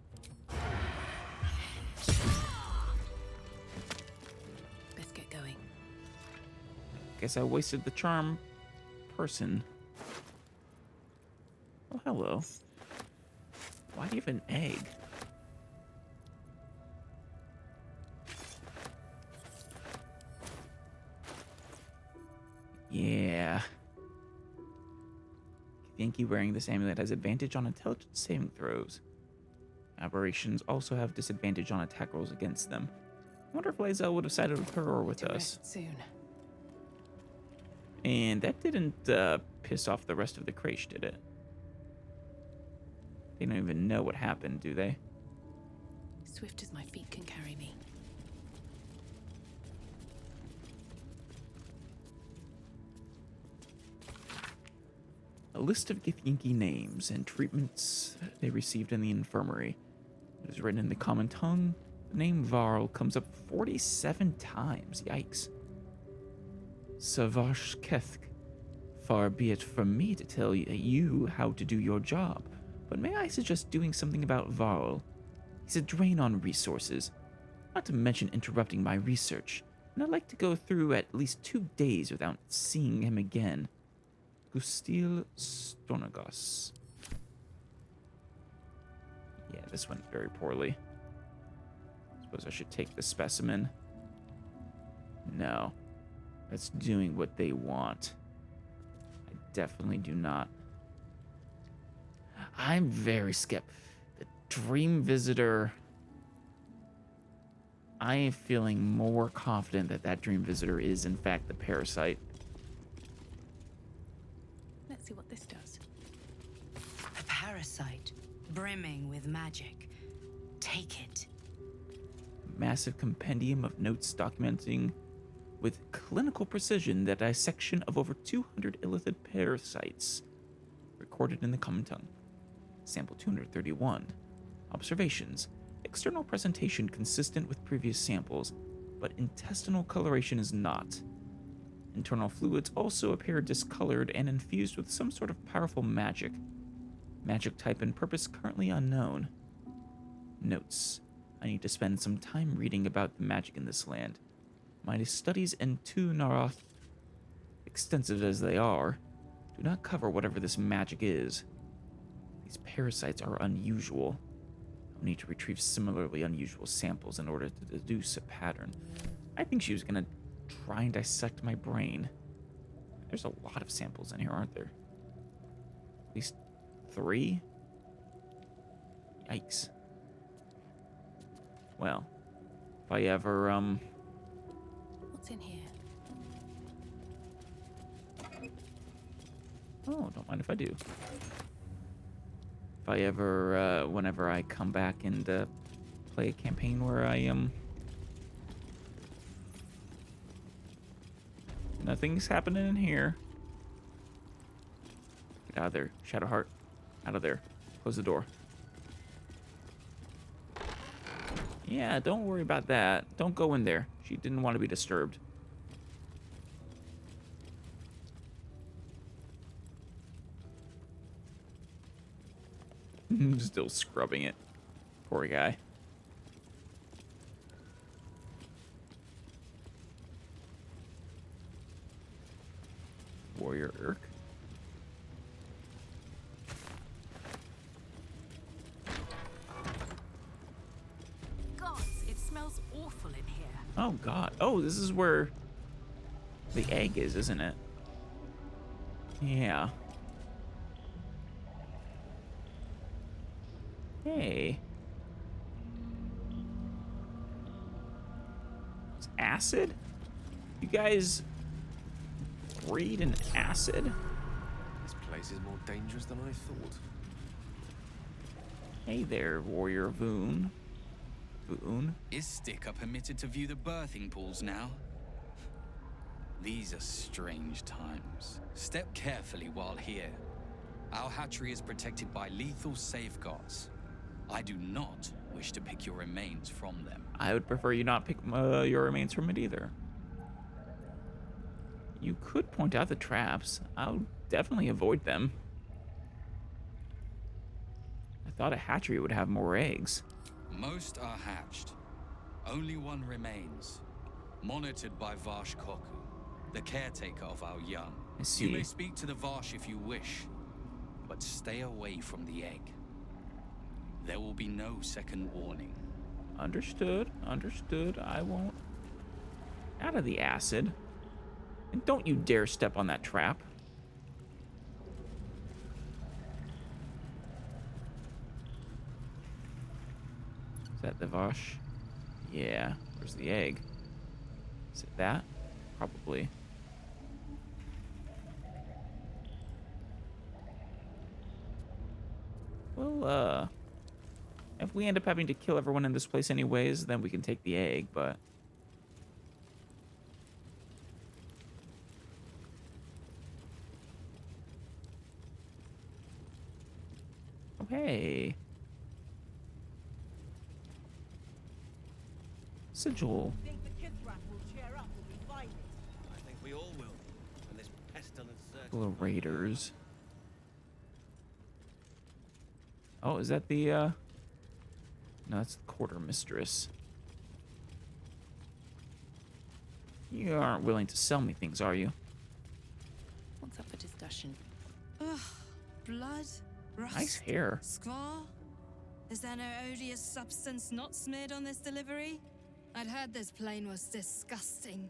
Speaker 2: Let's get going.
Speaker 1: Guess I wasted the charm person. Oh, hello. Why do you have an egg? Yeah. Githyanki wearing this amulet has advantage on intelligence saving throws. Aberrations also have disadvantage on attack rolls against them. I wonder if Lae'zel would have sided with her or with us.
Speaker 2: Soon.
Speaker 1: And that didn't piss off the rest of the Creche, did it? They don't even know what happened, do they?
Speaker 2: Swift as my feet can carry me.
Speaker 1: A list of Githyanki names and treatments they received in the infirmary. It is written in the common tongue. The name Varl comes up 47 times. Yikes. Savash Kethk. Far be it from me to tell you how to do your job, but may I suggest doing something about Varl? He's a drain on resources, not to mention interrupting my research, and I'd like to go through at least 2 days without seeing him again. Gustil Stornagos. Yeah, this went very poorly. Suppose I should take the specimen. No. That's doing what they want. I definitely do not. I'm very skeptical. The Dream Visitor. I am feeling more confident that that Dream Visitor is, in fact, the parasite.
Speaker 2: Let's see what this does.
Speaker 13: A parasite, brimming with magic. Take it.
Speaker 1: Massive compendium of notes documenting with clinical precision the dissection of over 200 illithid parasites recorded in the common tongue. Sample 231. Observations. External presentation consistent with previous samples, but intestinal coloration is not. Internal fluids also appear discolored and infused with some sort of powerful magic. Magic type and purpose currently unknown. Notes. I need to spend some time reading about the magic in this land. My studies in Tu Narath, extensive as they are, do not cover whatever this magic is. These parasites are unusual. need to retrieve similarly unusual samples in order to deduce a pattern. I think she was gonna try and dissect my brain. There's a lot of samples in here, aren't there? At least 3? Yikes. Well, if I ever,
Speaker 2: What's in here?
Speaker 1: Oh, don't mind if I do. If I ever, whenever I come back and play a campaign where I nothing's happening in here. Get out of there, Shadowheart. Out of there. Close the door. Yeah, don't worry about that. Don't go in there. She didn't want to be disturbed. Still scrubbing it. Poor guy. Warrior Urk.
Speaker 2: Gods, it smells awful in here.
Speaker 1: Oh god. Oh, this is where the egg is, isn't it? Yeah. Hey. It's acid? You guys breed in acid?
Speaker 15: This place is more dangerous than I thought.
Speaker 1: Hey there, Warrior Voon. Voon?
Speaker 10: Is Stick permitted to view the birthing pools now? These are strange times. Step carefully while here. Our hatchery is protected by lethal safeguards. I do not wish to pick your remains from them.
Speaker 1: I would prefer you not pick your remains from it either. You could point out the traps. I'll definitely avoid them. I thought a hatchery would have more eggs.
Speaker 10: Most are hatched. Only one remains. Monitored by Varsh Koku, the caretaker of our young.
Speaker 1: I see.
Speaker 10: You may speak to the Varsh if you wish, but stay away from the egg. There will be no second warning.
Speaker 1: Understood. Understood. I won't. Out of the acid. And don't you dare step on that trap. Is that the Vosh? Yeah. Where's the egg? Is it that? Probably. Well, if we end up having to kill everyone in this place anyways, then we can take the egg, but... Oh, hey. Sigil.
Speaker 3: I think we all will. When this pestilence
Speaker 1: Little raiders. Oh, is that the, No, that's the quarter mistress. You aren't willing to sell me things, are you?
Speaker 2: What's up for discussion?
Speaker 16: Ugh, blood, rust,
Speaker 1: Nice hair.
Speaker 16: squall. Is there no odious substance not smeared on this delivery? I'd heard this plane was disgusting,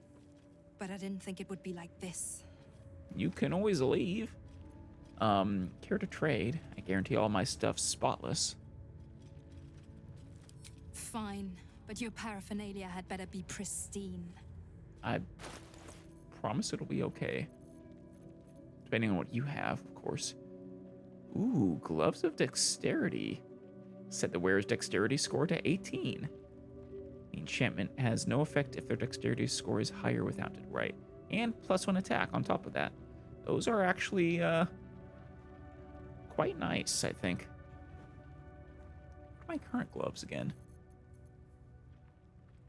Speaker 16: but I didn't think it would be like this.
Speaker 1: You can always leave. Care to trade? I guarantee all my stuff's spotless.
Speaker 16: Fine, but your paraphernalia had better be pristine.
Speaker 1: I promise it'll be okay. Depending on what you have, of course. Ooh, gloves of dexterity. Set the wearer's dexterity score to 18. The enchantment has no effect if their dexterity score is higher without it, right? And +1 attack on top of that. Those are actually, quite nice, I think. What are my current gloves again?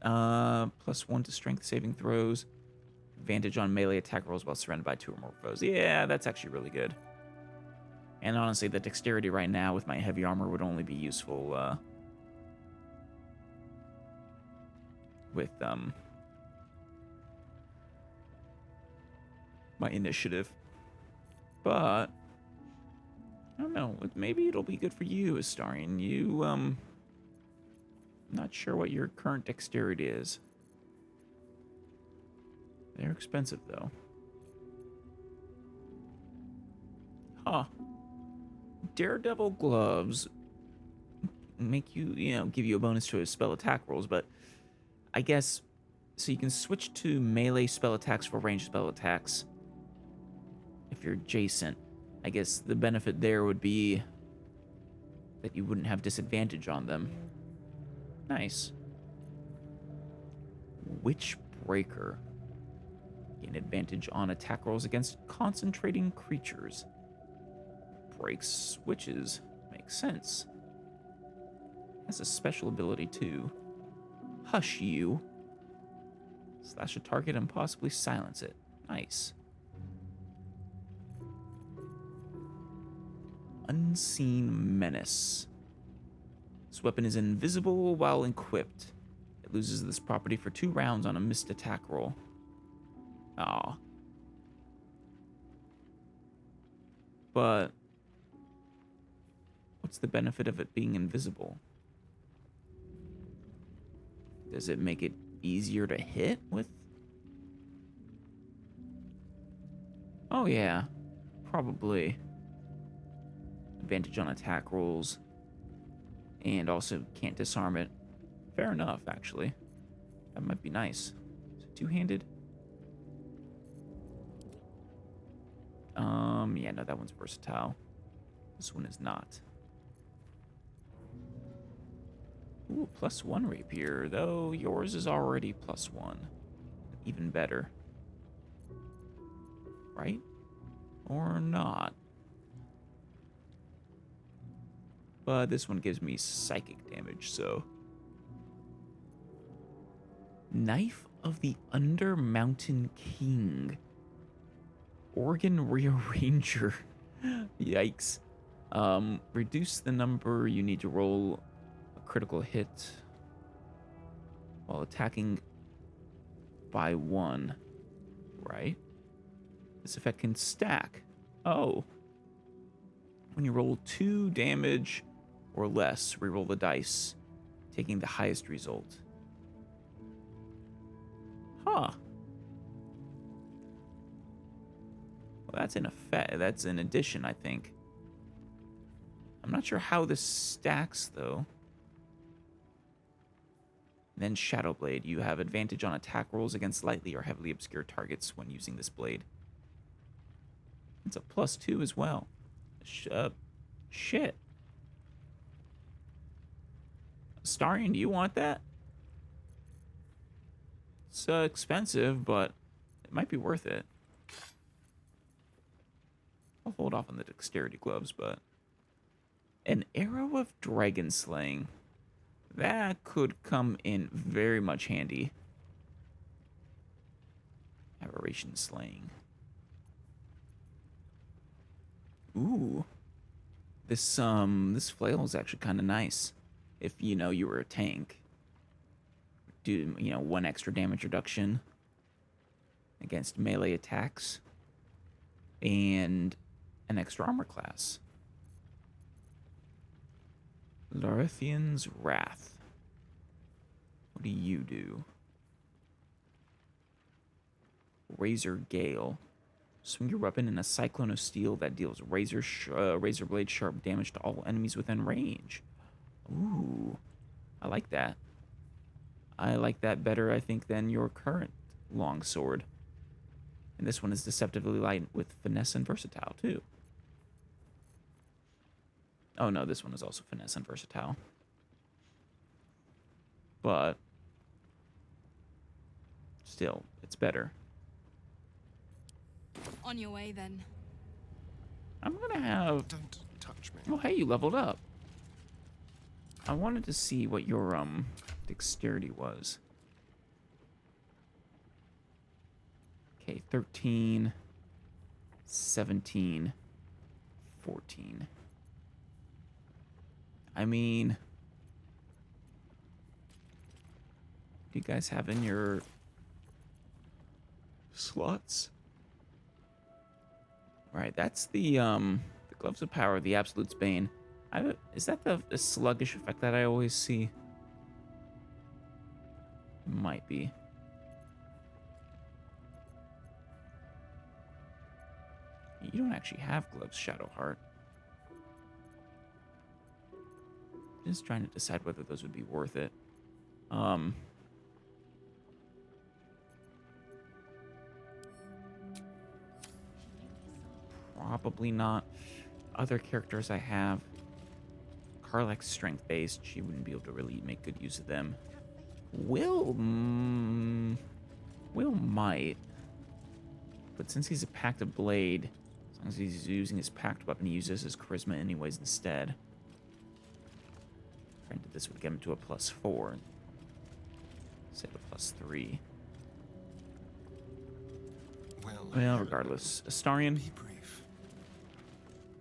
Speaker 1: +1 to strength saving throws. Advantage on melee attack rolls while surrounded by 2 or more foes. Yeah, that's actually really good. And honestly, the dexterity right now with my heavy armor would only be useful, with, my initiative. But I don't know, maybe it'll be good for you, Astarian. You, Not sure what your current dexterity is. They're expensive, though. Huh. Daredevil gloves make you, give you a bonus to spell attack rolls, but I guess, so you can switch to melee spell attacks for ranged spell attacks if you're adjacent. I guess the benefit there would be that you wouldn't have disadvantage on them. Nice. Witch Breaker. Gain advantage on attack rolls against concentrating creatures. Breaks witches. Makes sense. Has a special ability too. Hush you. Slash a target and possibly silence it. Nice. Unseen Menace. This weapon is invisible while equipped. It loses this property for 2 rounds on a missed attack roll. Aw. But what's the benefit of it being invisible? Does it make it easier to hit with? Oh yeah, probably. Advantage on attack rolls. And also can't disarm it. Fair enough, actually. That might be nice. Is it two-handed? Yeah, no, that one's versatile. This one is not. Ooh, +1 rapier, though yours is already +1. Even better. Right? Or not. But this one gives me psychic damage, so. Knife of the Undermountain King. Organ Rearranger. Yikes. Reduce the number you need to roll a critical hit while attacking by 1. Right? This effect can stack. Oh. When you roll 2 damage or less, reroll the dice, taking the highest result. Huh. Well, that's an effect. That's an addition, I think. I'm not sure how this stacks, though. Then Shadowblade. You have advantage on attack rolls against lightly or heavily obscure targets when using this blade. It's a +2 as well. Shit. Starian, do you want that? It's expensive, but it might be worth it. I'll hold off on the dexterity gloves, but... An arrow of dragon slaying. That could come in very much handy. Aberration slaying. Ooh. This flail is actually kind of nice. If, you were a tank. Do, 1 extra damage reduction against melee attacks. And an extra armor class. Larithian's Wrath. What do you do? Razor Gale. Swing your weapon in a cyclone of steel that deals razor blade sharp damage to all enemies within range. Ooh, I like that. I like that better, I think, than your current longsword. And this one is deceptively light with finesse and versatile, too. Oh, no, this one is also finesse and versatile. But still, it's better.
Speaker 16: On your way, then.
Speaker 1: I'm gonna have...
Speaker 5: Don't touch me.
Speaker 1: Oh, hey, you leveled up. I wanted to see what your, dexterity was. Okay, 13, 17, 14. I mean... Do you guys have in your slots? Right, that's the Gloves of Power, the Absolute's Bane. Is that the sluggish effect that I always see? Might be. You don't actually have gloves, Shadowheart. Just trying to decide whether those would be worth it. Probably not. Other characters I have, Karlach's strength-based. She wouldn't be able to really make good use of them. Will might. But since he's a Pact of Blade, as long as he's using his Pact weapon, he uses his Charisma anyways instead. Granted, this would get him to a +4 instead of +3. Well, regardless. Astarion?
Speaker 16: Be brief.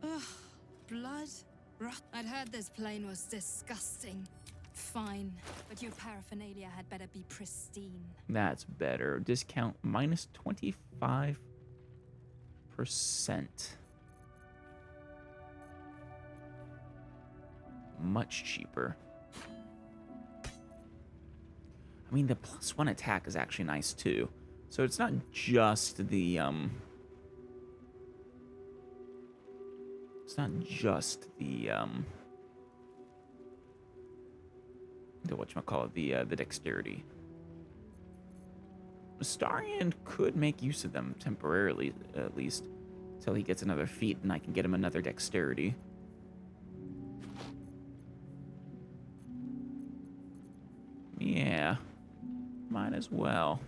Speaker 16: Ugh, blood? I'd heard this plane was disgusting. Fine, but your paraphernalia had better be pristine.
Speaker 1: That's better. Discount -25%. Much cheaper. I mean, the +1 attack is actually nice too. So it's not just the the dexterity. Astarion could make use of them temporarily, at least, until he gets another feat and I can get him another dexterity. Yeah, might as well.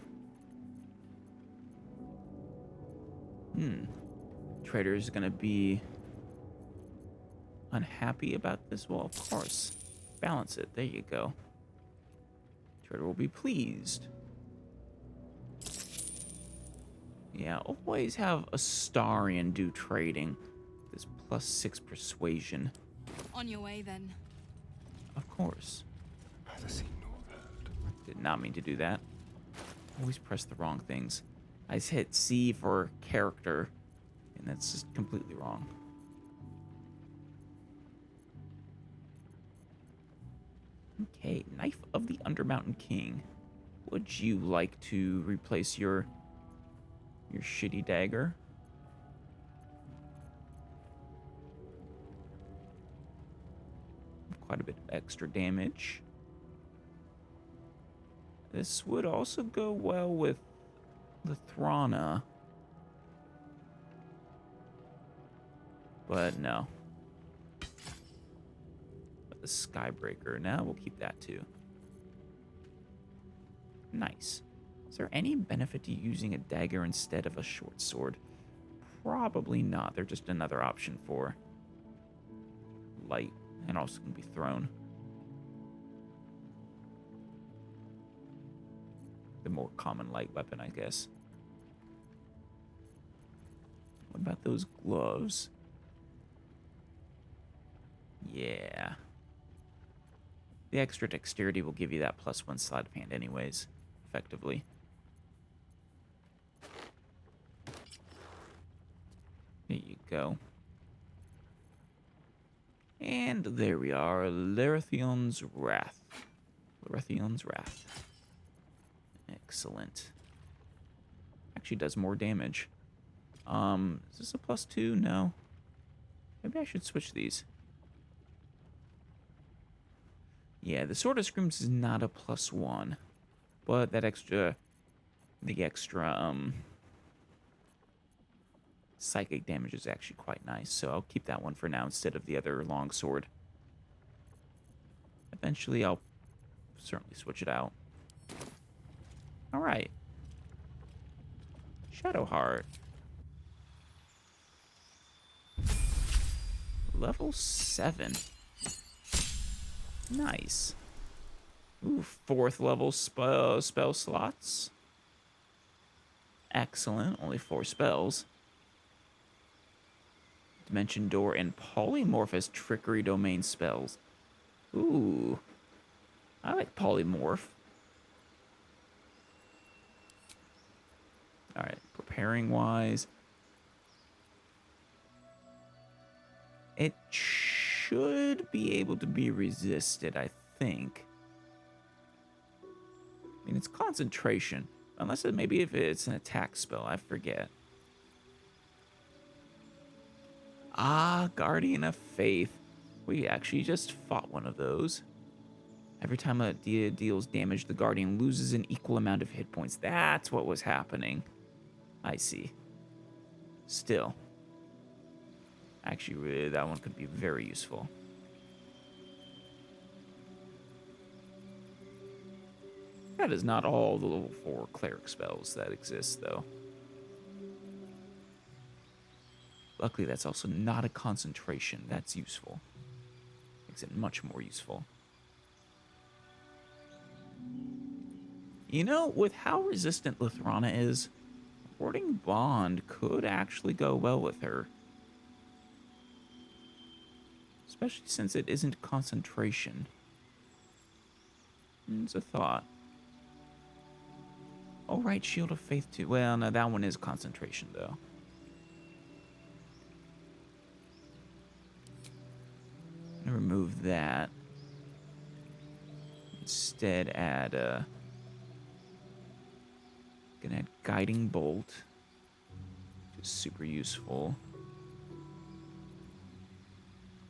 Speaker 1: Trader's gonna be unhappy about this? Well, of course. Balance it. There you go. Trader will be pleased. Yeah, always have Astarion do trading. This +6 persuasion.
Speaker 16: On your way, then.
Speaker 1: Of course.
Speaker 5: How does he know that?
Speaker 1: Did not mean to do that. Always press the wrong things. I just hit C for character, and that's just completely wrong. Okay, Knife of the Undermountain King. Would you like to replace your shitty dagger? Quite a bit of extra damage. This would also go well with the Thrana. But no. But the Skybreaker, now we'll keep that too. Nice. Is there any benefit to using a dagger instead of a short sword? Probably not. They're just another option for light and also can be thrown. The more common light weapon, I guess. What about those gloves? Yeah. The extra dexterity will give you that +1 sleight of hand anyways, effectively. There you go. And there we are, Larethion's Wrath. Larethion's Wrath. Excellent. Actually does more damage. Is this a +2? No. Maybe I should switch these. Yeah, the Sword of Screams is not a +1. But that extra... the extra, psychic damage is actually quite nice, so I'll keep that one for now instead of the other longsword. Eventually, I'll certainly switch it out. Alright. Shadowheart. Level 7. Nice. Ooh, 4th level spell slots. Excellent. Only 4 spells. Dimension Door and Polymorph as Trickery Domain spells. Ooh. I like Polymorph. Alright, preparing wise. It should be able to be resisted, I think. mean, it's concentration. Unless maybe if it's an attack spell, I forget. Ah, Guardian of Faith. We actually just fought one of those. Every time a deals damage, the Guardian loses an equal amount of hit points. That's what was happening. I see. Still. Actually, really, that one could be very useful. That is not all the level 4 cleric spells that exist, though. Luckily, that's also not a concentration. That's useful. Makes it much more useful. You know, with how resistant Lithrana is, Warding Bond could actually go well with her. Especially since it isn't concentration. It's a thought. Oh, right, Shield of Faith too. Well, no, that one is concentration, though. I'm gonna remove that. Instead, add gonna add Guiding Bolt, which is super useful.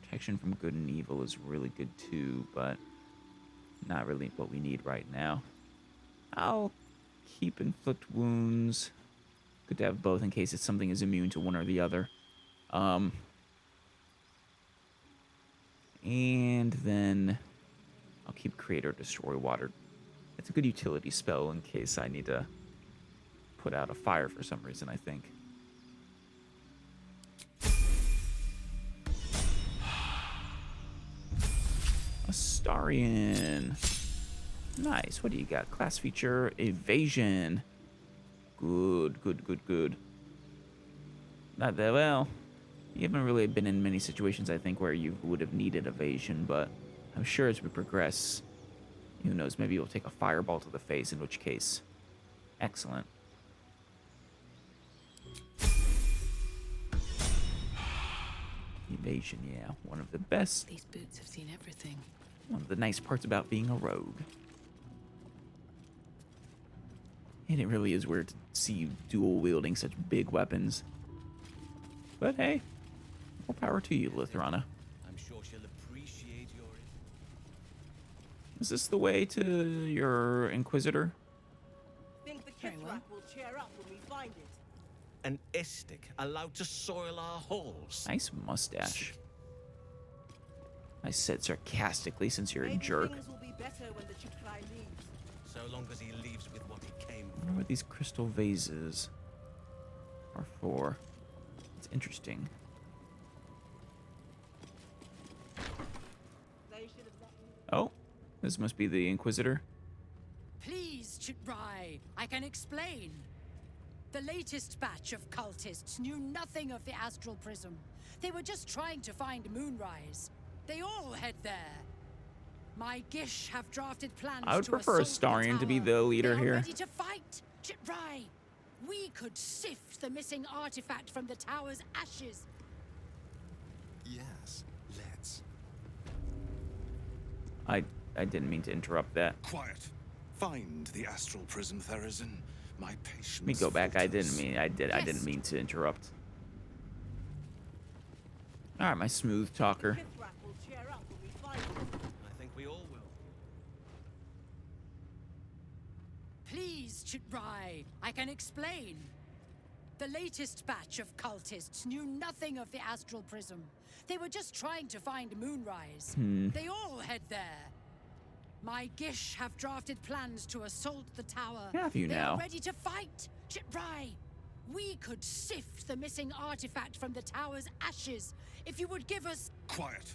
Speaker 1: Protection from good and evil is really good too, but not really what we need right now. I'll keep Inflict Wounds. Good to have both in case it's something is immune to one or the other. And then I'll keep Create or Destroy Water. It's a good utility spell in case I need to put out a fire for some reason, I think. Astarian. Nice. What do you got? Class feature, Evasion. Good, good, good, good. Not that well. You haven't really been in many situations, I think, where you would have needed evasion, but I'm sure as we progress, who knows, maybe you'll take a fireball to the face, in which case, excellent. Evasion, yeah, one of the best.
Speaker 2: These boots have seen everything.
Speaker 1: One of the nice parts about being a rogue. And it really is weird to see you dual-wielding such big weapons. But hey, more power to you, Lithrana.
Speaker 17: I'm sure she'll appreciate your...
Speaker 1: Is this the way to your Inquisitor?
Speaker 3: Think the Kithrak will cheer up when we find it. An Istik allowed to soil our halls.
Speaker 1: Nice mustache. I said sarcastically since you're a jerk.
Speaker 3: Things will be better when the Chikrai leaves. So long as he leaves with what he came
Speaker 1: I wonder what these crystal vases are for. It's interesting. Oh, this must be the Inquisitor.
Speaker 18: Please, Chitrai, I can explain. The latest batch of cultists knew nothing of the astral prism. They were just trying to find Moonrise. They all head there. My Gish have drafted plans
Speaker 1: I would
Speaker 18: to
Speaker 1: prefer
Speaker 18: assault the
Speaker 1: Astarian to be
Speaker 18: tower.
Speaker 1: the leader
Speaker 18: They are
Speaker 1: here.
Speaker 18: ready to fight, Chitrai. We could sift the missing artifact from the tower's ashes.
Speaker 5: Yes, let's.
Speaker 1: I didn't mean to interrupt that.
Speaker 5: Quiet. Find the astral prism, Therazin. My patience.
Speaker 1: Let me go back. I
Speaker 5: falters.
Speaker 1: didn't mean to interrupt. All right, my smooth talker.
Speaker 3: I think we all will.
Speaker 18: Please, Chitrai, I can explain. The latest batch of cultists knew nothing of the astral prism. They were just trying to find Moonrise. They all head there. My Gish have drafted plans to assault the tower.
Speaker 1: Have you
Speaker 18: they
Speaker 1: now?
Speaker 18: are ready to fight, Chitrai. We could sift the missing artifact from the tower's ashes if you would give us...
Speaker 5: Quiet.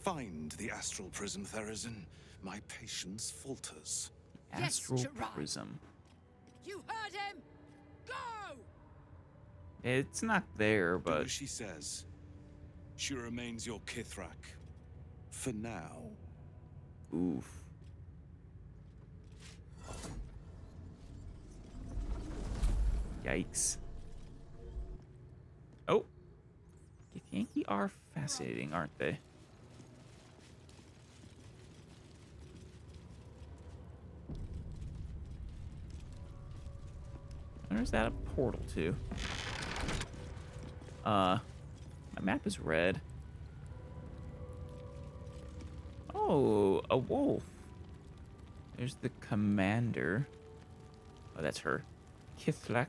Speaker 5: Find the astral prism, Therazin. My patience falters.
Speaker 1: Astral
Speaker 18: Chitrai.
Speaker 1: prism.
Speaker 18: You heard him! Go!
Speaker 1: It's not there,
Speaker 5: Do
Speaker 1: but
Speaker 5: as she says. She remains your Kithrak. For now.
Speaker 1: oof. Yikes. Oh. Githyanki are fascinating, aren't they? Where's that a portal to? My map is red. Oh, a wolf. There's the commander. Oh, that's her. Githyanki.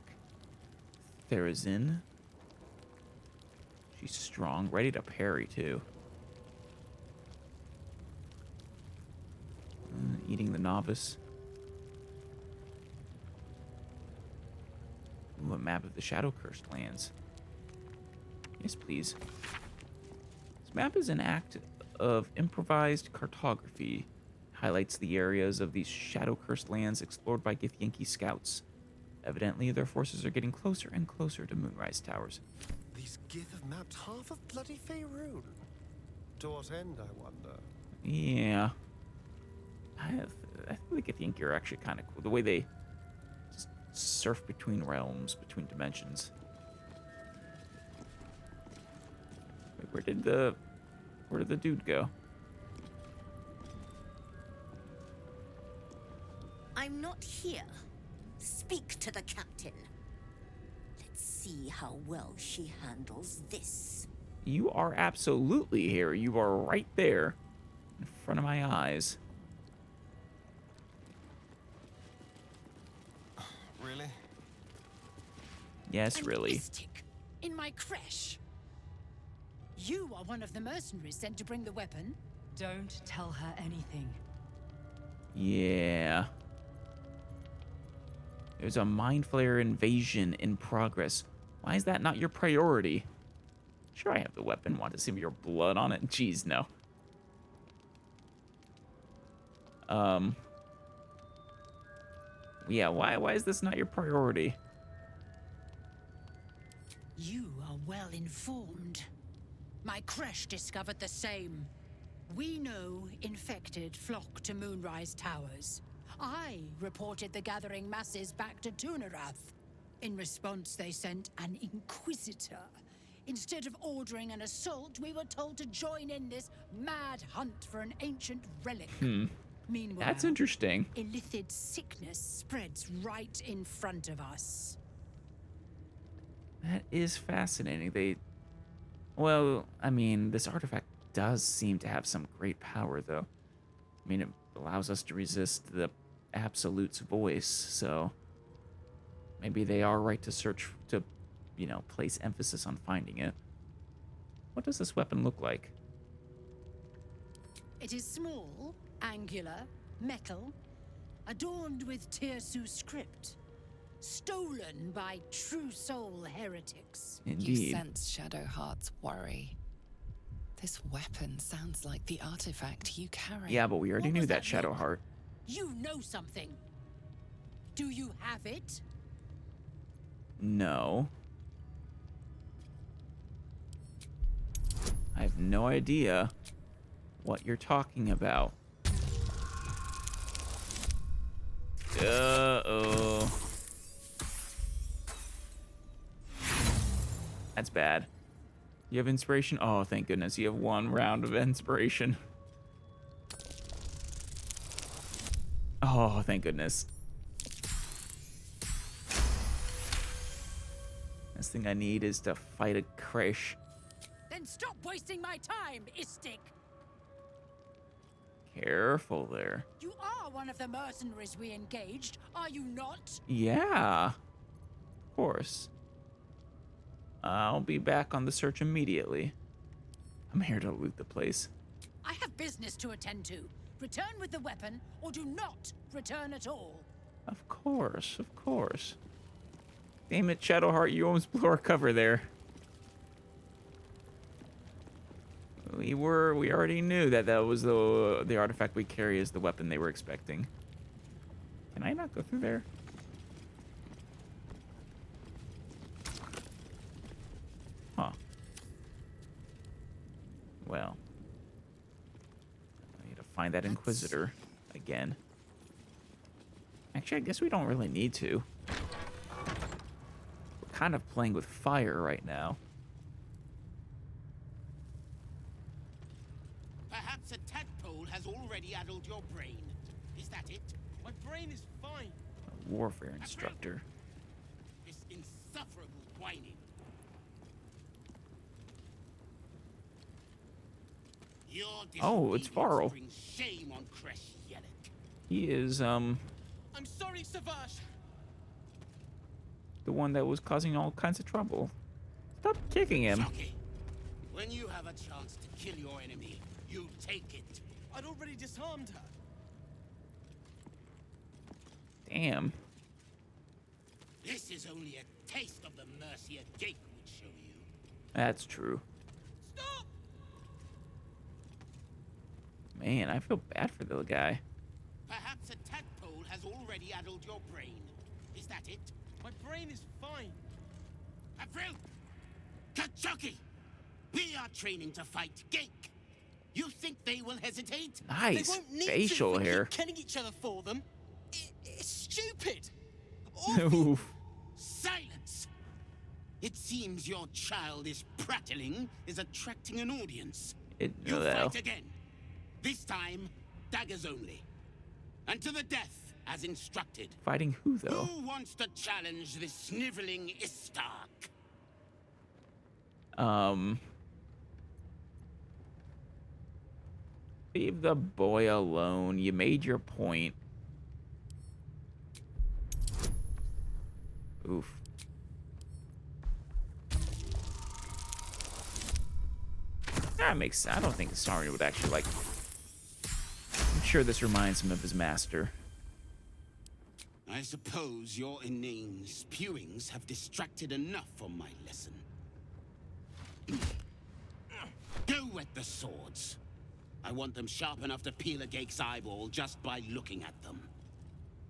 Speaker 1: She's strong, ready to parry too. Eating the novice. Ooh, a map of the shadow-cursed lands. Yes, please. This map is an act of improvised cartography. Highlights the areas of these shadow-cursed lands explored by Githyanki scouts. Evidently, their forces are getting closer and closer to Moonrise Towers.
Speaker 11: These Gith have mapped half of bloody Faerun. To what end, I wonder?
Speaker 1: Yeah. I think the Githyanki are actually kind of cool. The way they just surf between realms, between dimensions. Wait, where did the dude go?
Speaker 19: I'm not here. Speak to the captain. Let's see how well she handles this.
Speaker 1: You are absolutely here. You are right there in front of my eyes.
Speaker 11: Really?
Speaker 1: Yes, really.
Speaker 18: In my creche. You are one of the mercenaries sent to bring the weapon.
Speaker 13: Don't tell her anything.
Speaker 1: Yeah. There's a mind flayer invasion in progress. Why is that not your priority? Sure, I have the weapon. Want to see your blood on it? Jeez, no. Yeah, why is this not your priority?
Speaker 18: You are well informed. My creche discovered the same. We know infected flock to Moonrise Towers. I reported the gathering masses back to Tunarath. In response, they sent an inquisitor. Instead of ordering an assault, we were told to join in this mad hunt for an ancient relic. Meanwhile,
Speaker 1: That's interesting.
Speaker 18: Illithid sickness spreads right in front of us.
Speaker 1: That is fascinating. Well, I mean, this artifact does seem to have some great power, though. I mean, it allows us to resist the Absolute's voice, so maybe they are right to search to, place emphasis on finding it. What does this weapon look like?
Speaker 18: It is small, angular, metal, adorned with Tirsu script. Stolen by true soul heretics.
Speaker 1: Indeed.
Speaker 7: You sense Shadowheart's worry. This weapon sounds like the artifact you carry.
Speaker 1: Yeah, but we already knew that, Shadowheart.
Speaker 18: You know something. Do you have it?
Speaker 1: No. I have no idea what you're talking about. Uh-oh. That's bad. You have inspiration? Oh, thank goodness. You have 1 round of inspiration. Oh, thank goodness. Next thing I need is to fight a Creche.
Speaker 18: Then stop wasting my time, Istik.
Speaker 1: Careful there.
Speaker 18: You are one of the mercenaries we engaged, are you not?
Speaker 1: Yeah. Of course. I'll be back on the search immediately. I'm here to loot the place.
Speaker 18: I have business to attend to. Return with the weapon, or do not return at all.
Speaker 1: Of course, of course. Damn it, Shadowheart, you almost blew our cover there. We already knew that was the artifact we carry as the weapon they were expecting. Can I not go through there? Huh. Well. I need to find that Inquisitor again. Actually, I guess we don't really need to. We're kind of playing with fire right now.
Speaker 3: Perhaps a tadpole has already addled your brain. Is that it? My brain is fine.
Speaker 1: A warfare instructor.
Speaker 20: insufferable whining. Your
Speaker 1: Oh, it's Varl.
Speaker 20: brings shame on Creche, Yellick.
Speaker 1: He is,
Speaker 3: I'm sorry, Savage.
Speaker 1: the one that was causing all kinds of trouble. Stop kicking him.
Speaker 20: Jockey, when you have a chance to kill your enemy, you take it.
Speaker 3: I'd already disarmed her.
Speaker 1: Damn.
Speaker 20: This is only a taste of the mercy a gate would show you.
Speaker 1: That's true.
Speaker 3: Stop!
Speaker 1: Man, I feel bad for the guy.
Speaker 20: Perhaps a tadpole has already addled your brain. Is that it?
Speaker 3: My brain is fine.
Speaker 20: Avril! Kachuki! We are training to fight Gake. You think they will hesitate?
Speaker 1: Nice
Speaker 3: They won't need
Speaker 1: facial
Speaker 3: to. We
Speaker 1: hair.
Speaker 3: keep killing each other for them. It's stupid.
Speaker 1: Oof.
Speaker 20: Silence! It seems your childish prattling is attracting an audience. You
Speaker 1: Well.
Speaker 20: fight again. This time, daggers only. And to the death, as instructed.
Speaker 1: Fighting who, though?
Speaker 20: Who wants to challenge this sniveling Istark?
Speaker 1: Leave the boy alone. You made your point. Oof. That makes sense. I don't think Sari would actually like. I'm sure this reminds him of his master.
Speaker 20: I suppose your inane spewings have distracted enough from my lesson. Go wet the swords. I want them sharp enough to peel a Gake's eyeball just by looking at them.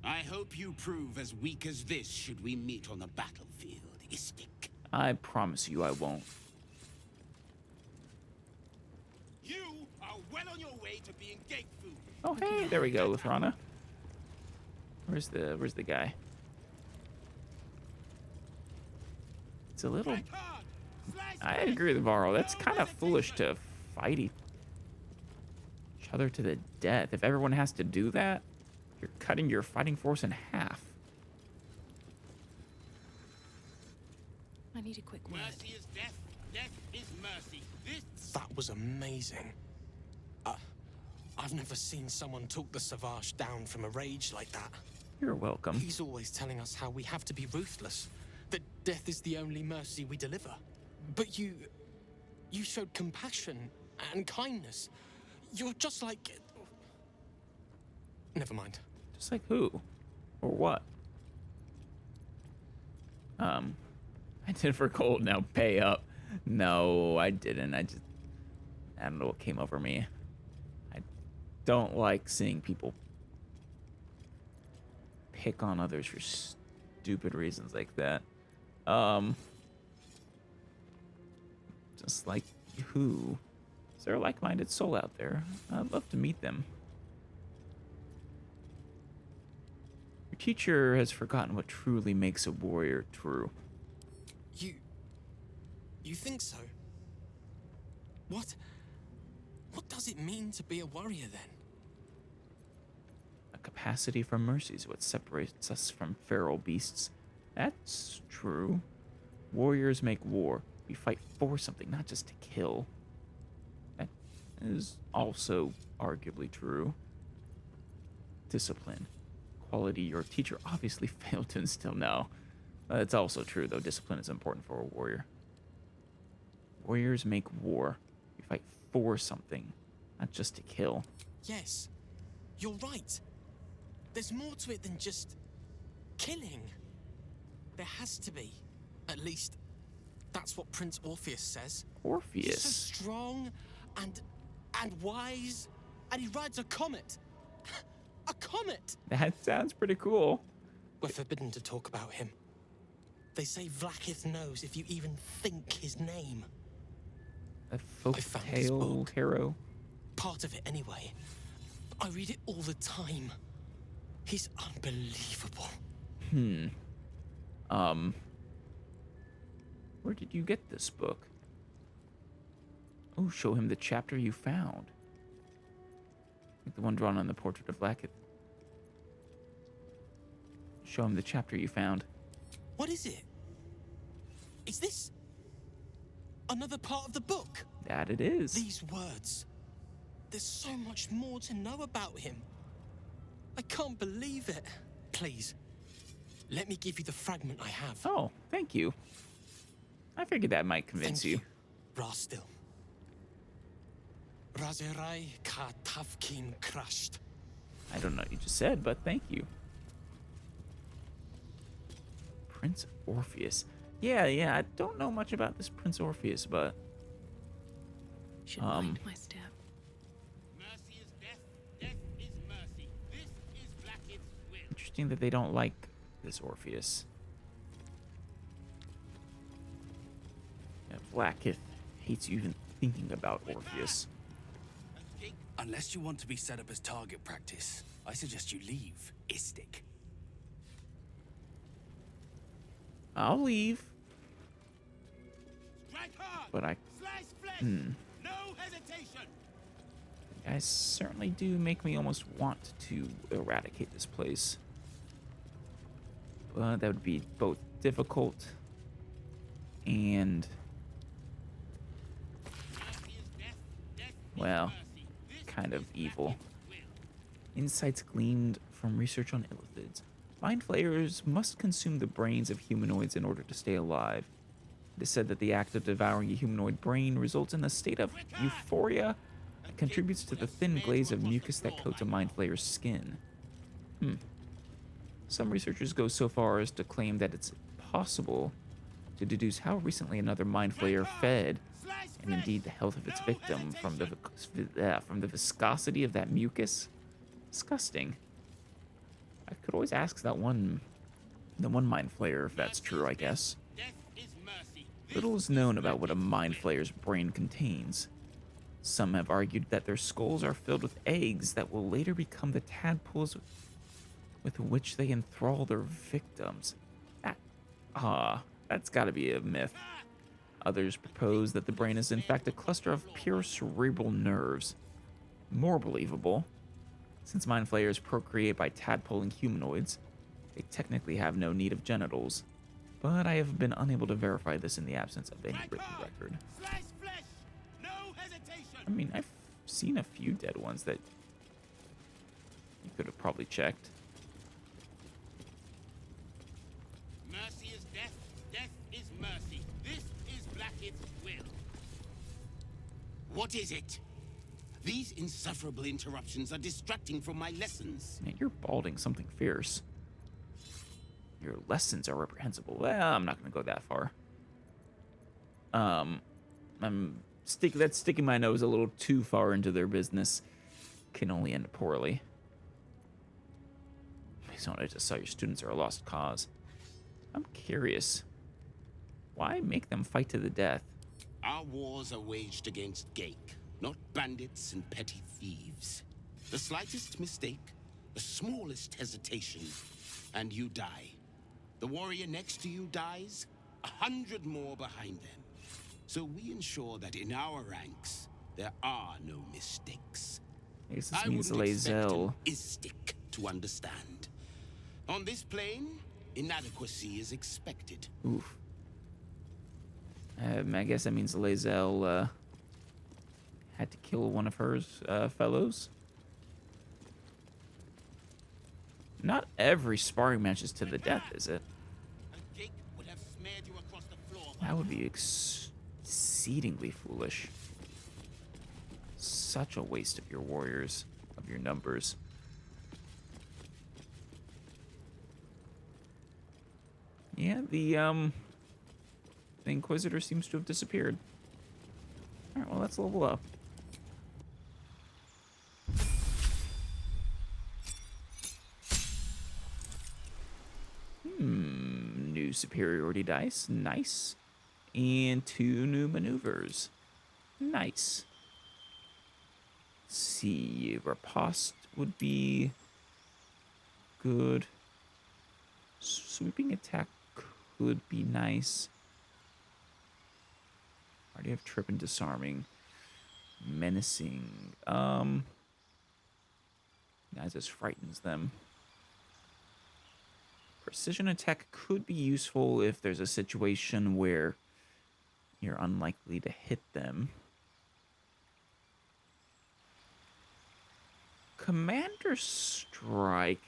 Speaker 20: I hope you prove as weak as this should we meet on the battlefield, Istik.
Speaker 1: I promise you I won't.
Speaker 20: You are well on your way to being Gake food.
Speaker 1: Oh, hey, there we go, Luthrana. Where's the guy? It's a little. I agree with Varl. That's kind of foolish to fight each other to the death. If everyone has to do that, you're cutting your fighting force in half.
Speaker 2: I need a quick word.
Speaker 20: Mercy is death. Death is mercy. This
Speaker 11: That was amazing. I've never seen someone talk the Savage down from a rage like that.
Speaker 1: You're welcome.
Speaker 11: He's always telling us how we have to be ruthless, that death is the only mercy we deliver. But you showed compassion and kindness. You're just like... Never mind.
Speaker 1: Just like who? Or what? I did for cold, now pay up. No, I didn't. I don't know what came over me. I don't like seeing people pick on others for stupid reasons like that. Just like who? Is there a like-minded soul out there? I'd love to meet them. Your teacher has forgotten what truly makes a warrior true.
Speaker 11: You think so? What does it mean to be a warrior then?
Speaker 1: A capacity for mercy is what separates us from feral beasts. That's true. Warriors make war. We fight for something, not just to kill. That is also arguably true. Discipline. Quality your teacher obviously failed to instill. No. It's also true, though. Discipline is important for a warrior. Warriors make war. We fight for something, not just to kill.
Speaker 11: Yes, you're right. There's more to it than just killing. There has to be. At least, that's what Prince Orpheus says.
Speaker 1: Orpheus?
Speaker 11: He's so strong and wise, and he rides a comet. A comet!
Speaker 1: That sounds pretty cool.
Speaker 11: We're forbidden to talk about him. They say Vlaakith knows if you even think his name.
Speaker 1: A folk tale hero?
Speaker 11: Part of it anyway. I read it all the time. He's unbelievable.
Speaker 1: Where did you get this book? Oh, show him the chapter you found. Like the one drawn on the portrait of Vlaakith. Show him the chapter you found.
Speaker 11: What is it? Is this another part of the book?
Speaker 1: That it is.
Speaker 11: These words. There's so much more to know about him. I can't believe it. Please, let me give you the fragment I have.
Speaker 1: Oh, thank you. I figured that might convince you.
Speaker 11: Rastil. Razerai ka tafkin crushed.
Speaker 1: I don't know what you just said, but thank you. Prince Orpheus. Yeah, I don't know much about this Prince Orpheus, but
Speaker 2: should mind my step.
Speaker 20: Mercy is death, death is mercy. This is Blackhead's will.
Speaker 1: Interesting that they don't like this Orpheus. Yeah, Blackheath hates you even thinking about Orpheus.
Speaker 9: Unless you want to be set up as target practice, I suggest you leave, Istik.
Speaker 1: I'll leave. But I...
Speaker 20: No hesitation.
Speaker 1: You guys certainly do make me almost want to eradicate this place. But that would be both difficult and... well, kind of evil. Insights gleaned from research on illithids. Mind flayers must consume the brains of humanoids in order to stay alive. It is said that the act of devouring a humanoid brain results in a state of euphoria that contributes to the thin glaze of mucus that coats a mind flayer's skin. Some researchers go so far as to claim that it's possible to deduce how recently another mind flayer fed, and indeed the health of its victim, from the viscosity of that mucus. Disgusting. I could always ask the one mind flayer if that's true, I guess. Little is known about what a mind flayer's brain contains. Some have argued that their skulls are filled with eggs that will later become the tadpoles with which they enthrall their victims. That's gotta be a myth. Others propose that the brain is in fact a cluster of pure cerebral nerves. More believable. Since mind flayers procreate by tadpoling humanoids, they technically have no need of genitals. But I have been unable to verify this in the absence of any written record. I mean, I've seen a few dead ones that you could have probably checked.
Speaker 20: Mercy is death, death is mercy. This is Blackhead's will. What is it? These insufferable interruptions are distracting from my lessons.
Speaker 1: Man, you're balding something fierce. Your lessons are reprehensible. Well, I'm not going to go that far. That's sticking my nose a little too far into their business. Can only end poorly. Please don't just saw your students are a lost cause. I'm curious. Why make them fight to the death?
Speaker 20: Our wars are waged against Gake, not bandits and petty thieves. The slightest mistake, the smallest hesitation, and you die. The warrior next to you dies, 100 more behind them. So we ensure that in our ranks, there are no mistakes.
Speaker 1: I guess this means Lae'zel.
Speaker 20: Istik to understand. On this plane, inadequacy is expected.
Speaker 1: Oof. I guess that means Lae'zel had to kill one of her fellows. Not every sparring match is to the death, is it? That would be exceedingly foolish. Such a waste of your warriors, of your numbers. Yeah, the Inquisitor seems to have disappeared. Alright, well, let's level up. New superiority dice. Nice. And 2 new maneuvers. Nice. Let's see. Riposte would be good. Sweeping attack could be nice. Already have trip and disarming. Menacing. That just frightens them. Precision attack could be useful if there's a situation where you're unlikely to hit them. Commander Strike.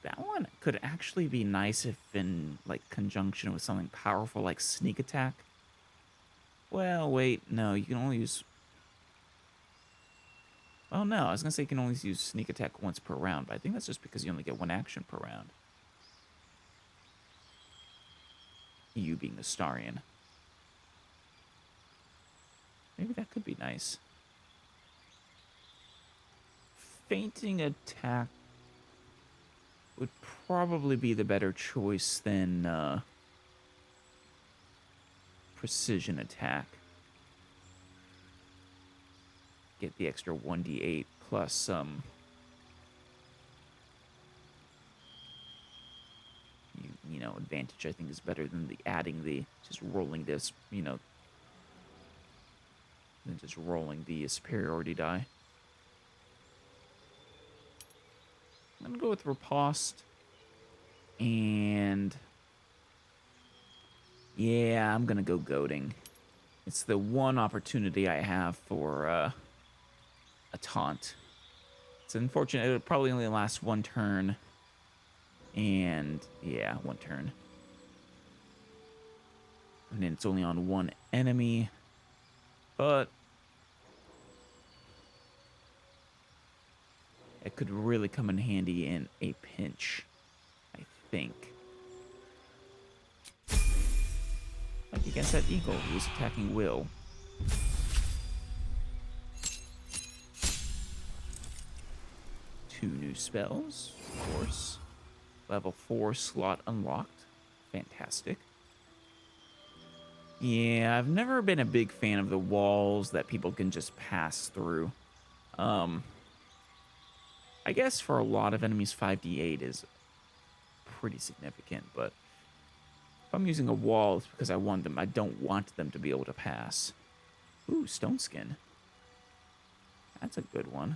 Speaker 1: That one could actually be nice if in, like, conjunction with something powerful like Sneak Attack. Well, wait, no, you can only use... Well, no, I was going to say you can only use Sneak Attack once per round, but I think that's just because you only get one action per round. You being the Starian. Maybe that could be nice. Fainting Attack would probably be the better choice than Precision Attack. Get the extra 1d8 plus you know, advantage. I think is better than the adding the just rolling this, you know, than just rolling the superiority die. I'm gonna go with Riposte, and yeah, I'm gonna go Goading. It's the one opportunity I have for a taunt. It's unfortunate. It'll probably only last one turn. And yeah, one turn. And then it's only on one enemy. But it could really come in handy in a pinch, I think. Like against that eagle who's attacking Will. Two new spells, of course. Level 4 slot unlocked. Fantastic. Yeah, I've never been a big fan of the walls that people can just pass through. I guess for a lot of enemies, 5d8 is pretty significant, but if I'm using a wall, it's because I don't want them to be able to pass. Ooh, Stone Skin. That's a good one.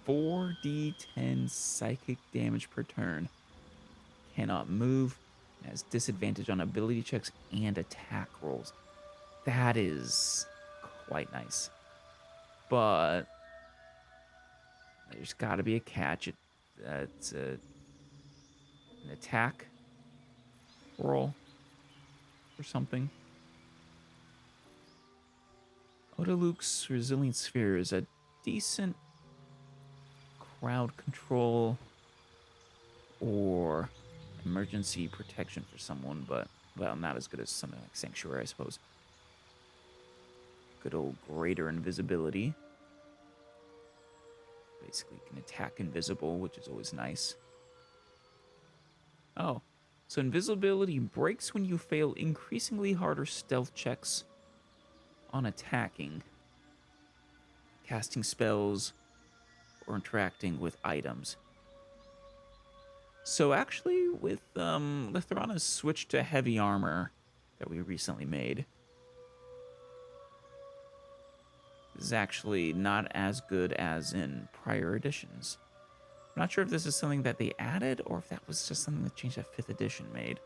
Speaker 1: 4d10 psychic damage per turn. Cannot move. Has disadvantage on ability checks and attack rolls. That is quite nice. But there's got to be a catch. It's an attack roll or something. Odaluk's Resilient Sphere is a decent crowd control or emergency protection for someone, but, well, not as good as something like Sanctuary, I suppose. Good old greater invisibility. Basically, you can attack invisible, which is always nice. Oh, so invisibility breaks when you fail increasingly harder stealth checks on attacking, casting spells, or interacting with items. So actually, with Lithrana's switch to heavy armor that we recently made, this is actually not as good as in prior editions. I'm not sure if this is something that they added or if that was just something that changed that 5th edition made.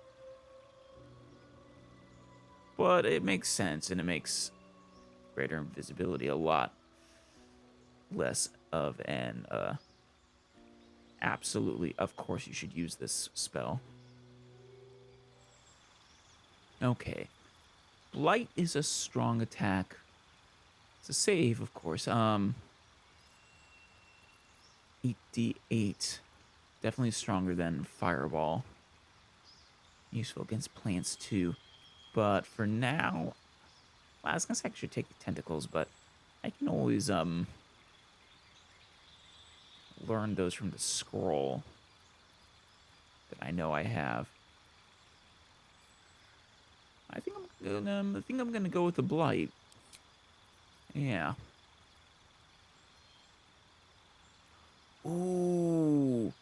Speaker 1: But it makes sense, and it makes greater invisibility a lot less of an absolutely, of course you should use this spell. Okay. Blight is a strong attack. It's a save, of course. 8d8. Definitely stronger than Fireball. Useful against plants too. But for now, well, I was gonna say I should take the tentacles, but I can always learn those from the scroll that I know I have. I think I'm gonna go with the Blight. Yeah. Ooh.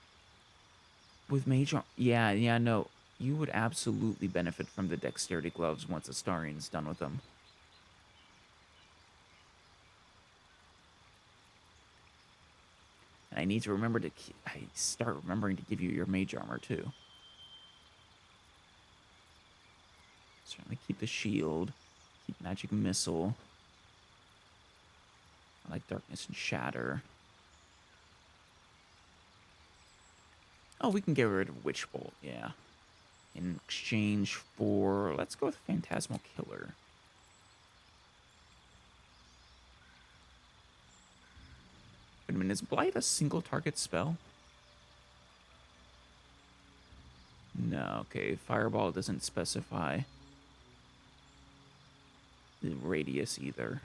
Speaker 1: With Mage Arm, yeah, no. You would absolutely benefit from the Dexterity Gloves once Astarian's done with them. And I need to remember to start remembering to give you your mage armor too. Certainly keep the shield, keep magic missile. I like darkness and shatter. Oh, we can get rid of Witch Bolt, yeah. In exchange for, let's go with Phantasmal Killer. Wait a minute, is Blight a single target spell? No, okay, Fireball doesn't specify the radius either.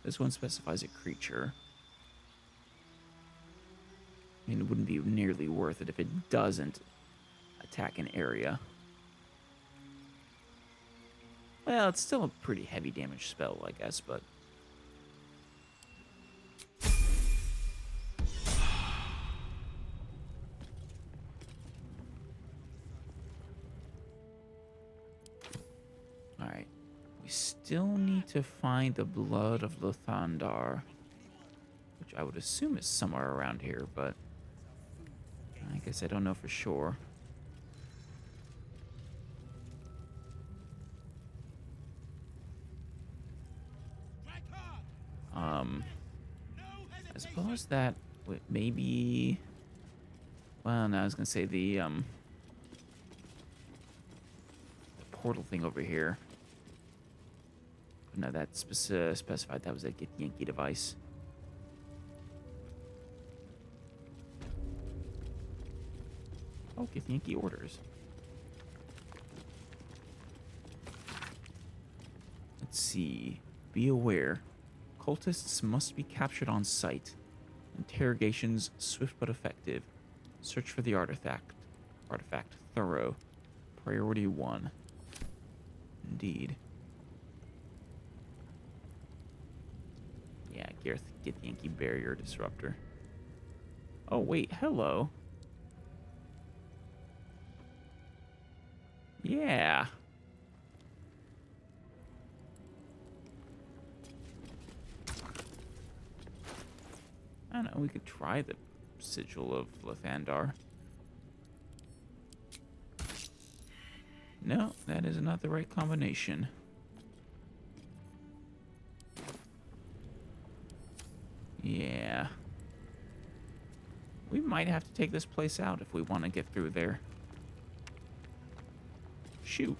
Speaker 1: This one specifies a creature. I mean, it wouldn't be nearly worth it if it doesn't attack an area. Well, it's still a pretty heavy damage spell, I guess, but... Alright. We still need to find the blood of Lothandar, which I would assume is somewhere around here, but I guess I don't know for sure. I suppose that maybe... Well, no, I was gonna say the portal thing over here. No, that specified that was a Githyanki device. Oh, Githyanki orders. Let's see. Be aware. Cultists must be captured on sight. Interrogations swift but effective. Search for the artifact. Thorough. Priority 1. Indeed. Yeah, Githyanki barrier disruptor. Oh, wait, hello. Yeah. I don't know, we could try the sigil of Lothandar. No, that is not the right combination. Yeah. We might have to take this place out if we want to get through there. Shoot.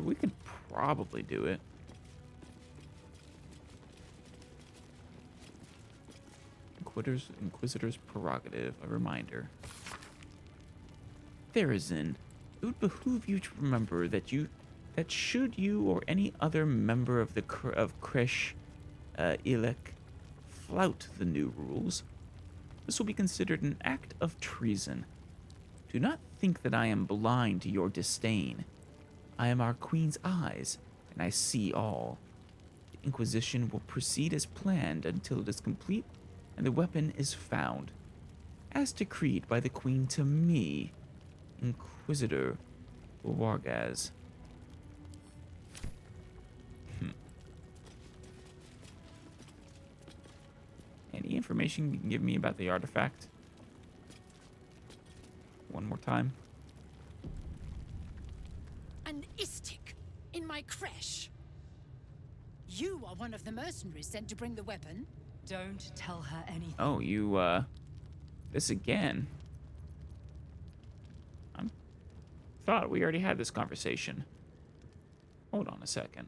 Speaker 1: We could probably do it. Inquisitor's prerogative, a reminder. Faerun, it would behoove you to remember that should you or any other member of the Creche Ilek flout the new rules, this will be considered an act of treason. Do not think that I am blind to your disdain. I am our queen's eyes, and I see all. The Inquisition will proceed as planned until it is complete and the weapon is found, as decreed by the queen to me, Inquisitor Wargaz. Any information you can give me about the artifact? One more time.
Speaker 18: An Istik in my creche. You are one of the mercenaries sent to bring the weapon.
Speaker 13: Don't tell her anything.
Speaker 1: Oh, you, this again. I thought we already had this conversation. Hold on a second.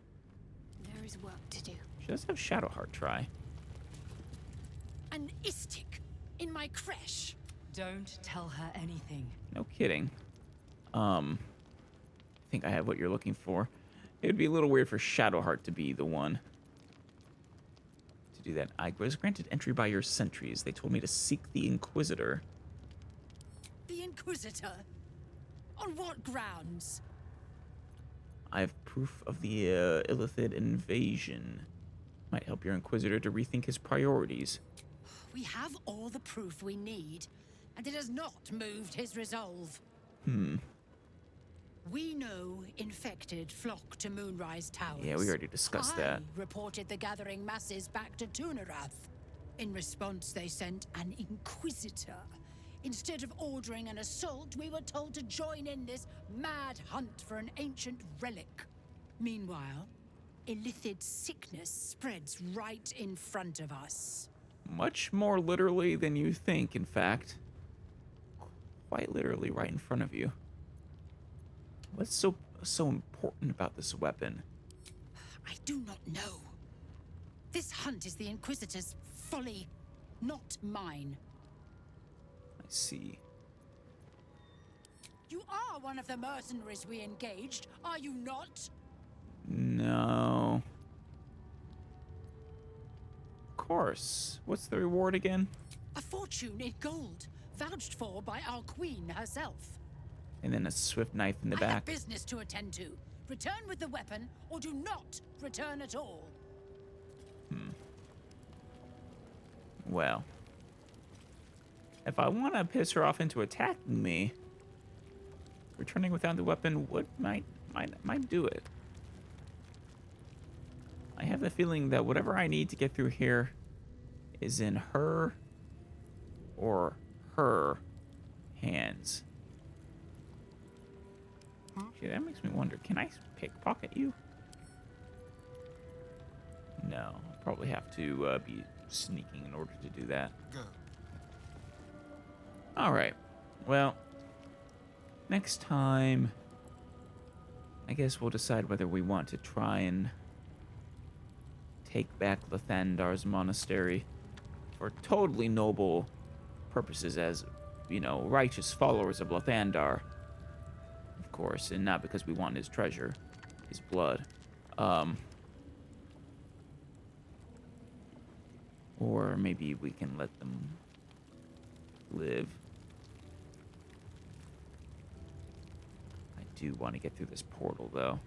Speaker 4: There is work to do.
Speaker 1: She does have Shadowheart try.
Speaker 18: An Istik in my creche.
Speaker 13: Don't tell her anything.
Speaker 1: No kidding. I think I have what you're looking for. It would be a little weird for Shadowheart to be the one to do that. I was granted entry by your sentries. They told me to seek the Inquisitor.
Speaker 18: The Inquisitor? On what grounds?
Speaker 1: I have proof of the Illithid invasion. Might help your Inquisitor to rethink his priorities.
Speaker 18: We have all the proof we need, and it has not moved his resolve. We know infected flock to Moonrise Towers.
Speaker 1: Yeah, we already discussed that.
Speaker 18: Reported the gathering masses back to Tunarath. In response, they sent an Inquisitor. Instead of ordering an assault, we were told to join in this mad hunt for an ancient relic. Meanwhile, illithid sickness spreads right in front of us.
Speaker 1: Much more literally than you think, in fact. Quite literally right in front of you. What's so important about this weapon?
Speaker 18: I do not know. This hunt is the Inquisitor's folly, not mine.
Speaker 1: I see.
Speaker 18: You are one of the mercenaries we engaged, are you not?
Speaker 1: No. Of course. What's the reward again?
Speaker 18: A fortune in gold, vouched for by our queen herself.
Speaker 1: And then a swift knife in the
Speaker 18: I
Speaker 1: back.
Speaker 18: have business to attend to. Return with the weapon, or do not return at all.
Speaker 1: Well. If I want to piss her off into attacking me, returning without the weapon might do it. I have the feeling that whatever I need to get through here is in her or her hands. Actually, that makes me wonder, can I pickpocket you? No, I'll probably have to be sneaking in order to do that.
Speaker 5: Go.
Speaker 1: Alright, well, next time, I guess we'll decide whether we want to try and take back Lathandar's monastery for totally noble purposes as, you know, righteous followers of Lathandar, of course, and not because we want his treasure, his blood. Or maybe we can let them live. I do want to get through this portal, though.